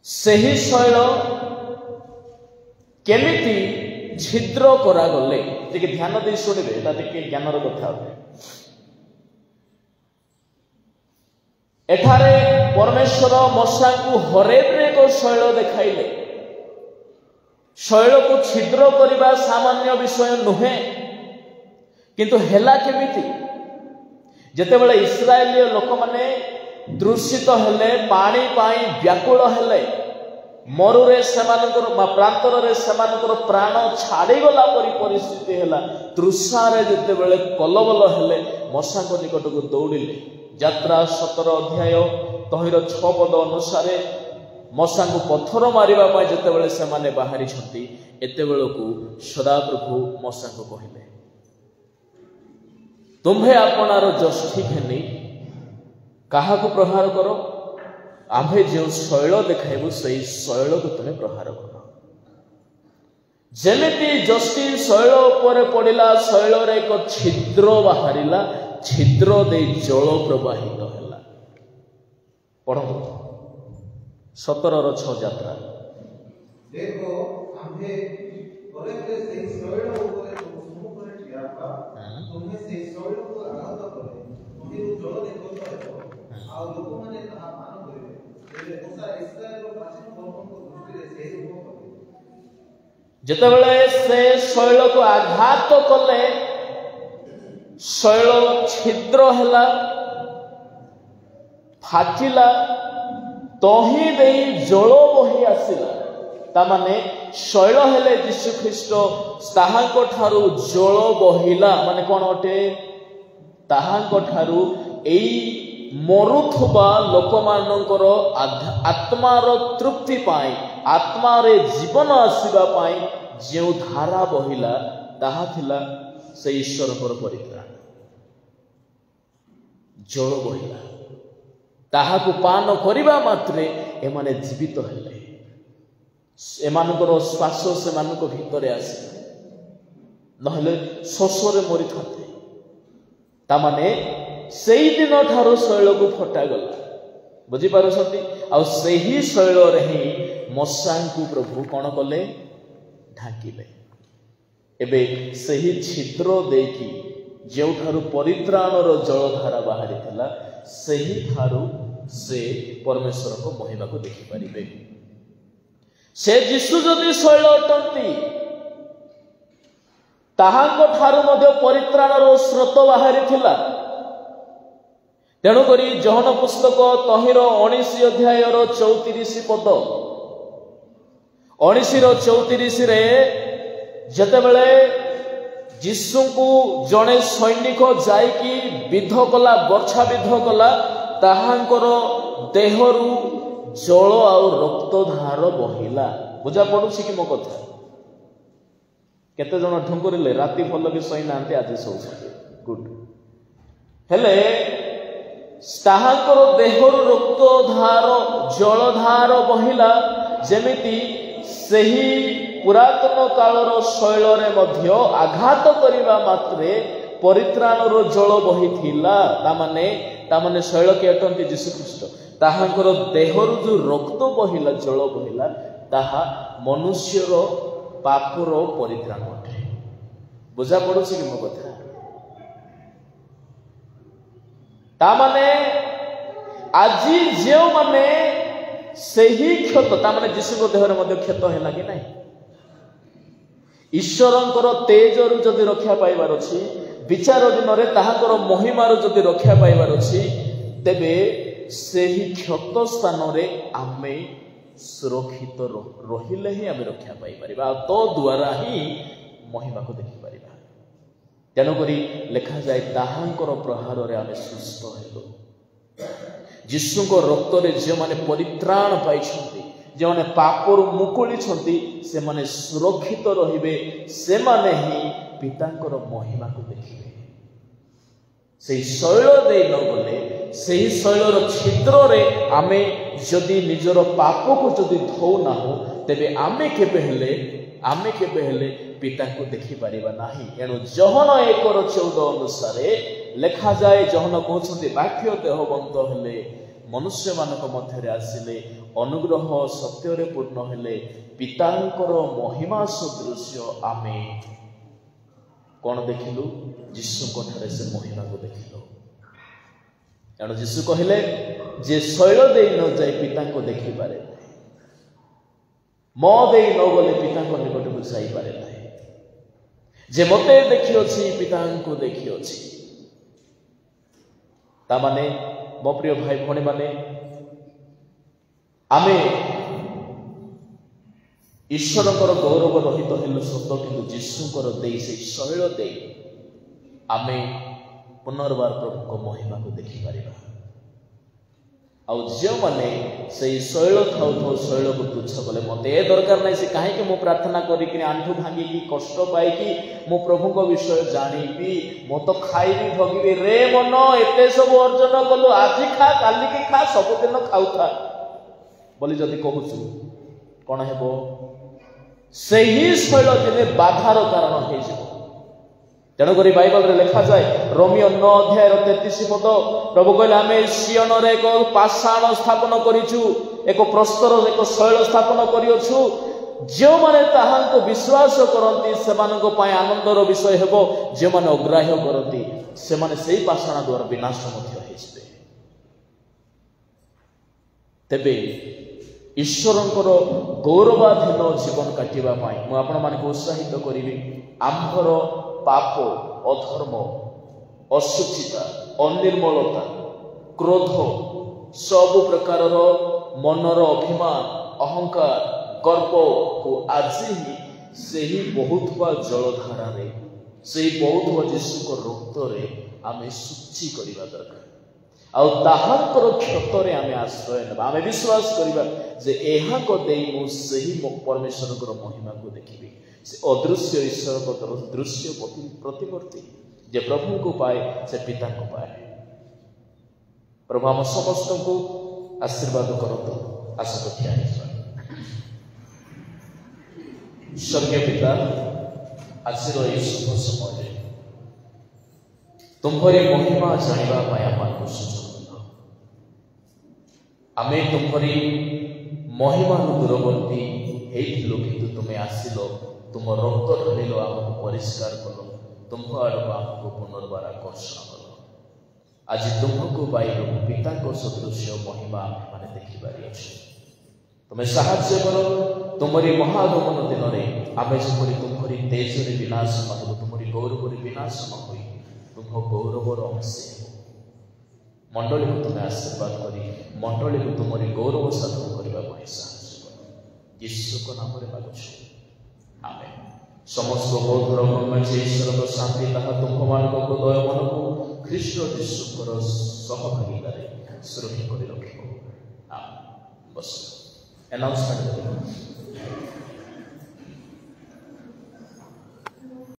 S3: ସେହି ଶୈଳ କେମିତି ଛିଦ୍ର କରାଗଲେ ଟିକେ ଧ୍ୟାନ ଦେଇ ଶୁଣିବେ, ଏଟା ଟିକେ ଜ୍ଞାନର କଥା ଅଟେ। ଏଠାରେ ପରମେଶ୍ୱର ମଶାଙ୍କୁ ହରେବରେ ଏକ ଶୈଳ ଦେଖାଇଲେ। ଶୈଳକୁ ଛିଦ୍ର କରିବା ସାମାନ୍ୟ ବିଷୟ ନୁହେଁ, କିନ୍ତୁ ହେଲା କେମିତି? ଯେତେବେଳେ ଇସ୍ରାଏଲୀୟ ଲୋକମାନେ ତୃଷିତ ହେଲେ, ପାଣି ପାଇଁ ବ୍ୟାକୁଳ ହେଲେ, ମରୁରେ ସେମାନଙ୍କର ପ୍ରାନ୍ତରରେ ସେମାନଙ୍କର ପ୍ରାଣ ଛାଡ଼ିଗଲା ପରି ପରିସ୍ଥିତି ହେଲା, ତୃଷାରେ ଯେତେବେଳେ କଲବଲ ହେଲେ, ମଶାଙ୍କ ନିକଟକୁ ଦୌଡ଼ିଲେ। ଯାତ୍ରା 17 ଅଧ୍ୟାୟ ତହିଁର 6 ପଦ ଅନୁସାରେ ମଶାଙ୍କୁ ପଥର ମାରିବା ପାଇଁ ଯେତେବେଳେ ସେମାନେ ବାହାରିଛନ୍ତି, ଏତେବେଳକୁ ସଦାପ୍ରଭୁ ମଶାଙ୍କୁ କହିଲେ, ତୁମ୍ଭେ ଆପଣାର ଯଷ୍ଟି ଘେନି କାହାକୁ ପ୍ରହାର କର? ଆମ୍ଭେ ଯେଉଁ ଶୈଳ ଦେଖାଇବୁ ସେଇ ଶୈଳକୁ ତୁମେ ପ୍ରହାର କର। ଯେମିତି ଯଷ୍ଟି ଶୈଳ ଉପରେ ପଡ଼ିଲା, ଶୈଳରେ ଏକ ଛିଦ୍ର ବାହାରିଲା, ଛିଦ୍ର ଦେଇ ଜଳ ପ୍ରବାହିତ ହେଲା। ପଢ଼ନ୍ତୁ 17:6 ଯାତ୍ରା।
S1: ଦେଖ ଆମ୍ଭେ ପରେ ସେହି ଶୈଳ ଉପରେ ସମ୍ମୁଖରେ ଠିଆ ହେବା, ତୁମେ ସେହି ଶୈଳକୁ ଆଘାତ କଲେ ତହିଁରୁ ଜଳ ନିର୍ଗତ ହେବ, ଆଉ ଲୋକମାନେ ତାହା ପାନ କରିବେ। ତେବେ ମୂଷା ଇସ୍ରାଏଲର ପ୍ରାଚୀନ ଲୋକଙ୍କ ଦୃଷ୍ଟିରେ ସେହି ରୂପ କଲେ।
S3: ଯେତେବେଳେ ସେ ଶୈଳକୁ ଆଘାତ କଲେ, ଶୈଳ ଛିଦ୍ର ହେଲା, ଫାଟିଲା, ତହିଁ ଦେଇ ଜଳ ବହି ଆସିଲା। ତାମାନେ ଶୈଳ ହେଲେ ଯୀଶୁଖ୍ରୀଷ୍ଟ, ତାହାଙ୍କ ଠାରୁ ଜଳ ବହିଲା। ମାନେ କଣ ଅଟେ? ତାହାଙ୍କ ଠାରୁ ଏଇ ମରୁଥିବା ଲୋକମାନଙ୍କର ଆତ୍ମାର ତୃପ୍ତି ପାଇଁ, ଆତ୍ମାରେ ଜୀବନ ଆସିବା ପାଇଁ ଯେଉଁ ଧାରା ବହିଲା, ତାହା ଥିଲା ସେ ଈଶ୍ୱରଙ୍କର ପରିତ୍ରାଣ। ଜଳ ବହିଲା, ତାହାକୁ ପାନ କରିବା ମାତ୍ରେ ଏମାନେ ଜୀବିତ ହେଲେ। ଏମାନଙ୍କର ଶ୍ୱାସ ସେମାନଙ୍କ ଭିତରେ ଆସିଲା, ନହେଲେ ଶୋଷରେ ମରିଥାନ୍ତେ। ତାମାନେ ସେଇଦିନ ଠାରୁ ଶୈଳକୁ ଫଟାଗଲା। ବୁଝିପାରୁଛନ୍ତି? ଆଉ ସେହି ଶୈଳରେ ହିଁ ମଶାଙ୍କୁ ପ୍ରଭୁ କଣ କଲେ? ଢାଙ୍କିଲେ। ଏବେ ସେହି ଛିଦ୍ର ଦେଇକି ଯେଉଁଠାରୁ ପରିତ୍ରାଣର ଜଳଧାରା ବାହାରିଥିଲା, ସେହିଠାରୁ ସେ ପରମେଶ୍ୱରଙ୍କ ମହିମାକୁ ଦେଖିପାରିବେ। ସେ ଯୀଶୁ ଯଦି ଶୈଳ ଅଟନ୍ତି, ତାହାଙ୍କ ଠାରୁ ମଧ୍ୟ ପରିତ୍ରାଣର ସ୍ରୋତ ବାହାରିଥିଲା। ତେଣୁକରି ଯୋହନ ପୁସ୍ତକ ତହିଁର 19 ଅଧ୍ୟାୟର 34 ପଦ, 19:34ରେ ଯେତେବେଳେ ଯୀଶୁଙ୍କୁ ଜଣେ ସୈନିକ ଯାଇକି ବିଦ୍ଧ କଲା, ବର୍ଚ୍ଛା ବିଦ୍ଧ କଲା, ତାହାଙ୍କର ଦେହରୁ ଜଳ ଆଉ ରକ୍ତ ଧାର ବହିଲା। ବୁଝା ପଡୁଛି କି ମୋ କଥା? କେତେ ଜଣ ଠୁଙ୍କୁରିଲେ? ରାତି ଭଲ କି ଶୋଇନାହାନ୍ତି, ଆଜି ଶୋଉଛନ୍ତି। ଗୁଡ୍। ହେଲେ ତାହାଙ୍କର ଦେହରୁ ରକ୍ତ ଧାର ଜଳଧାର ବହିଲା ଯେମିତି ସେହି ପୁରାତନ କାଳର ଶୈଳରେ ମଧ୍ୟ ଆଘାତ କରିବା ମାତ୍ରେ ପରିତ୍ରାଣର ଜଳ ବହିଥିଲା। ତାମାନେ ଶୈଳ କିଏ ଅଟନ୍ତି? ଯୀଶୁଖ୍ରୀଷ୍ଟ। ତାହାଙ୍କର ଦେହରୁ ଯୋଉ ରକ୍ତ ବହିଲା, ଜଳ ବହିଲା, ତାହା ମନୁଷ୍ୟର ପାପର ପରିତ୍ରାଣ ଅଟେ। ବୁଝା ପଡୁଛି କି ମୋ କଥା? ତାମାନେ ଆଜି ଯେଉଁମାନେ ସେହି କ୍ଷତ, ତାମାନେ ଯୀଶୁଙ୍କ ଦେହରେ ମଧ୍ୟ କ୍ଷତ ହେଲା କି ନାହିଁ? ଈଶ୍ୱରଙ୍କର ତେଜରୁ ଯଦି ରକ୍ଷା ପାଇବାର ଅଛି, ବିଚାର ଦିନରେ ତାହାଙ୍କର ମହିମାରୁ ଯଦି ରକ୍ଷା ପାଇବାର ଅଛି, ତେବେ ସେହି କ୍ଷତ ସ୍ଥାନରେ ଆମେ ସୁରକ୍ଷିତ ରହିଲେ ହିଁ ଆମେ ରକ୍ଷା ପାଇପାରିବା, ଆଉ ତ ଦ୍ୱାରା ହିଁ ମହିମାକୁ ଦେଖିପାରିବା। ତେଣୁକରି ଲେଖାଯାଏ ତାହାଙ୍କର ପ୍ରହାରରେ ଆମେ ସୁସ୍ଥ ହେଲୁ। ଯୀଶୁଙ୍କ ରକ୍ତରେ ଯେଉଁମାନେ ପରିତ୍ରାଣ ପାଇଛନ୍ତି, ଯେଉଁମାନେ ପାପରୁ ମୁକୁଳିଛନ୍ତି, ସେମାନେ ସୁରକ୍ଷିତ ରହିବେ, ସେମାନେ ହିଁ ପିତାଙ୍କର ମହିମାକୁ ଦେଖିବେ। ସେହି ଶୈଳ ଦେଇ ନ ଗଲେ, ସେହି ଶୈଳର ଛିଦ୍ରରେ ଆମେ ଯଦି ନିଜର ପାପକୁ ଯଦି ଧୋଉନାହୁଁ, ତେବେ ଆମେ କେବେ ହେଲେ ପିତାଙ୍କୁ ଦେଖିପାରିବା ନାହିଁ। ଏଣୁ ଜହନ 1:14 ଅନୁସାରେ ଲେଖାଯାଏ, ଜହନ କହୁଛନ୍ତି ବାକ୍ୟ ଦେହବନ୍ତ ହେଲେ, ମନୁଷ୍ୟମାନଙ୍କ ମଧ୍ୟରେ ଆସିଲେ, ଅନୁଗ୍ରହ ସତ୍ୟରେ ପୂର୍ଣ୍ଣ ହେଲେ, ପିତାଙ୍କର ମହିମା ସଦୃଶ୍ୟ ଆମେ କଣ ଦେଖିଲୁ? ଯୀଶୁଙ୍କ ଠାରେ ସେ ମହିମାକୁ ଦେଖିଲୁ। ଏଣୁ ଯୀଶୁ କହିଲେ, ଯେ ଶୈଳ ଦେଇ ନ ଯାଇ ପିତାଙ୍କୁ ଦେଖିପାରେ, ମୋ ଦେଇ ନ ଗଲେ ପିତାଙ୍କ ନିକଟକୁ ଯାଇପାରେ ନାହିଁ। ଯେ ମୋତେ ଦେଖିଅଛି ପିତାଙ୍କୁ ଦେଖିଅଛି। ତାମାନେ ମୋ ପ୍ରିୟ ଭାଇ ଭଉଣୀ ମାନେ, ଆମେ ଈଶ୍ୱରଙ୍କର ଗୌରବ ରହିତ ହେଲୁ ସତ, କିନ୍ତୁ ଯୀଶୁଙ୍କର ଦେଇ, ସେଇ ଶୈଳ ଦେଇ ଆମେ ପୁନର୍ବାର ପ୍ରଭୁଙ୍କ ମହିମାକୁ ଦେଖିପାରିବା। ଆଉ ଯେଉଁମାନେ ସେଇ ଶୈଳ ଥାଉ ଥାଉ ଶୈଳକୁ ତୁଚ୍ଛ କଲେ, ମୋତେ ଏ ଦରକାର ନାହିଁ, ସେ କାହିଁକି ମୁଁ ପ୍ରାର୍ଥନା କରିକି ଆଣ୍ଠୁ ଭାଙ୍ଗିକି କଷ୍ଟ ପାଇକି ମୁଁ ପ୍ରଭୁଙ୍କ ବିଷୟ ଜାଣିବି, ମୁଁ ତ ଖାଇବି ଭୋଗିବି। ରେ ମନ, ଏତେ ସବୁ ଅର୍ଜନ କଲୁ, ଆଜି ଖା, କାଲିକି ଖା, ସବୁଦିନ ଖାଉଥା ବୋଲି ଯଦି କହୁଛୁ, କଣ ହେବ? ସେହି ଶୈଳ ଦିନେ ବାଧାର କାରଣ ହେଇଯିବ। ତେଣୁକରି ବାଇବଲରେ ଲେଖାଯାଏ, ରୋମିଓ 9:33 ପ୍ରଭୁ କହିଲେ, ଆମେ ସିୟନରେ ଏକ ପାଷାଣ ସ୍ଥାପନ କରିଛୁ, ଏକ ପ୍ରସ୍ତର, ଏକ ଶୈଳ ସ୍ଥାପନ କରିଅଛୁ, ଯେଉଁମାନେ ତାହାଙ୍କୁ ବିଶ୍ୱାସ କରନ୍ତି ସେମାନଙ୍କ ପାଇଁ ଆନନ୍ଦର ବିଷୟ ହେବ, ଯେଉଁମାନେ ଅଗ୍ରାହ୍ୟ କରନ୍ତି ସେମାନେ ସେଇ ପାଷାଣ ଦ୍ୱାରା ବିନାଶ ମଧ୍ୟ ହେଇଯିବେ। ତେବେ ଈଶ୍ୱରଙ୍କର ଗୌରବାଧୀନ ଜୀବନ କାଟିବା ପାଇଁ ମୁଁ ଆପଣମାନଙ୍କୁ ଉତ୍ସାହିତ କରିବି। ଆମ୍ଭର ପାପ, ଅଧର୍ମ, ଅଶୁଚିତା, ଅନିର୍ମଳତା, କ୍ରୋଧ, ସବୁ ପ୍ରକାରର ମନର ଅଭିମାନ, ଅହଙ୍କାର, ଗର୍ବକୁ ଆଜି ସେହି ବହୁଥିବା ଜଳଧାରାରେ, ସେହି ବହୁଥିବା ଯୀଶୁଙ୍କ ରକ୍ତରେ ଆମେ ଶୁଚି କରିବା ଦରକାର। ଆଉ ତାହାଙ୍କର କ୍ଷତରେ ଆମେ ଆଶ୍ରୟ ନେବା। ଆମେ ବିଶ୍ୱାସ କରିବା ଯେ ଏହାଙ୍କ ଦେଇ ମୁଁ ସେହି ପରମେଶ୍ୱରଙ୍କର ମହିମାକୁ ଦେଖିବି। ସେ ଅଦୃଶ୍ୟ ଈଶ୍ୱରଙ୍କ ଦୃଶ୍ୟ ପ୍ରତିମୂର୍ତ୍ତି, ଯେ ପ୍ରଭୁଙ୍କୁ ପାଏ ସେ ପିତାଙ୍କୁ ପାଏ। ପ୍ରଭୁ ଆମ ସମସ୍ତଙ୍କୁ ଆଶୀର୍ବାଦ କରନ୍ତୁ। ଆସନ୍ତୁ ଠିଆ ହେଇଯିବା। ସ୍ୱର୍ଗୀୟ ପିତା, ଆଜିର ଏହି ଶୁଭ ସମୟରେ ତୁମ୍ଭରି ମହିମା ଜାଣିବା ପାଇଁ ଆମକୁ ସୁଯୋଗ ଦିଅ। ଆମେ ତୁମ୍ଭରି ମହିମାରୁ ଦୂରବର୍ତ୍ତୀ ହେଇଥିଲୁ, କିନ୍ତୁ ତୁମେ ଆସିଲ, ତୁମ ରକ୍ତ ଢାଳିଲ, ଆମକୁ ପରିଷ୍କାର କଲ, ତୁମ୍ଭ ଆଡ଼କୁ ଆମକୁ ପୁନର୍ବାର ଆକର୍ଷଣ କଲ। ଆଜି ତୁମ୍ଭକୁ ପାଇଲୁ, ପିତାଙ୍କ ସଦୃଶ୍ୟ ମହିମା ଆମେମାନେ ଦେଖିପାରିଅଛୁ। ତୁମେ ସାହାଯ୍ୟ କର, ତୁମରି ମହାଗମନ ଦିନରେ ଆମେ ଯେପରି ତୁମ୍ଭରି ତେଜରେ ବିନାଶ ନ ହେବୁ, ତୁମରି ଗୌରବରେ ବିନାଶ ନ ହୋଇ ତୁମ୍ଭ ଗୌରବର ଅଂଶ ହେବ। ମଣ୍ଡଳୀକୁ ତୁମେ ଆଶୀର୍ବାଦ କରି ମଣ୍ଡଳୀକୁ ତୁମରି ଗୌରବ ସାଧନ କରିବା ପାଇଁ ସାହାଯ୍ୟ କର। ଯୀଶୁଙ୍କ ନାମରେ ମାଗୁଛୁ, ଆମେନ୍। ସମସ୍ତ ବୌଦ୍ଧର ବ୍ରହ୍ମଚି ଈଶ୍ୱରଙ୍କ ଶାନ୍ତି ତାହା ତୁମ୍ଭମାନଙ୍କ ହୃଦୟ ମନକୁ ଖ୍ରୀଷ୍ଟ ଯୀଶୁଙ୍କର ସହଭାଗିତାରେ ସୁରକ୍ଷା କରି ରଖିବ। ଆମେନ୍। ବସ। ଆନାଉନ୍ସମେଣ୍ଟ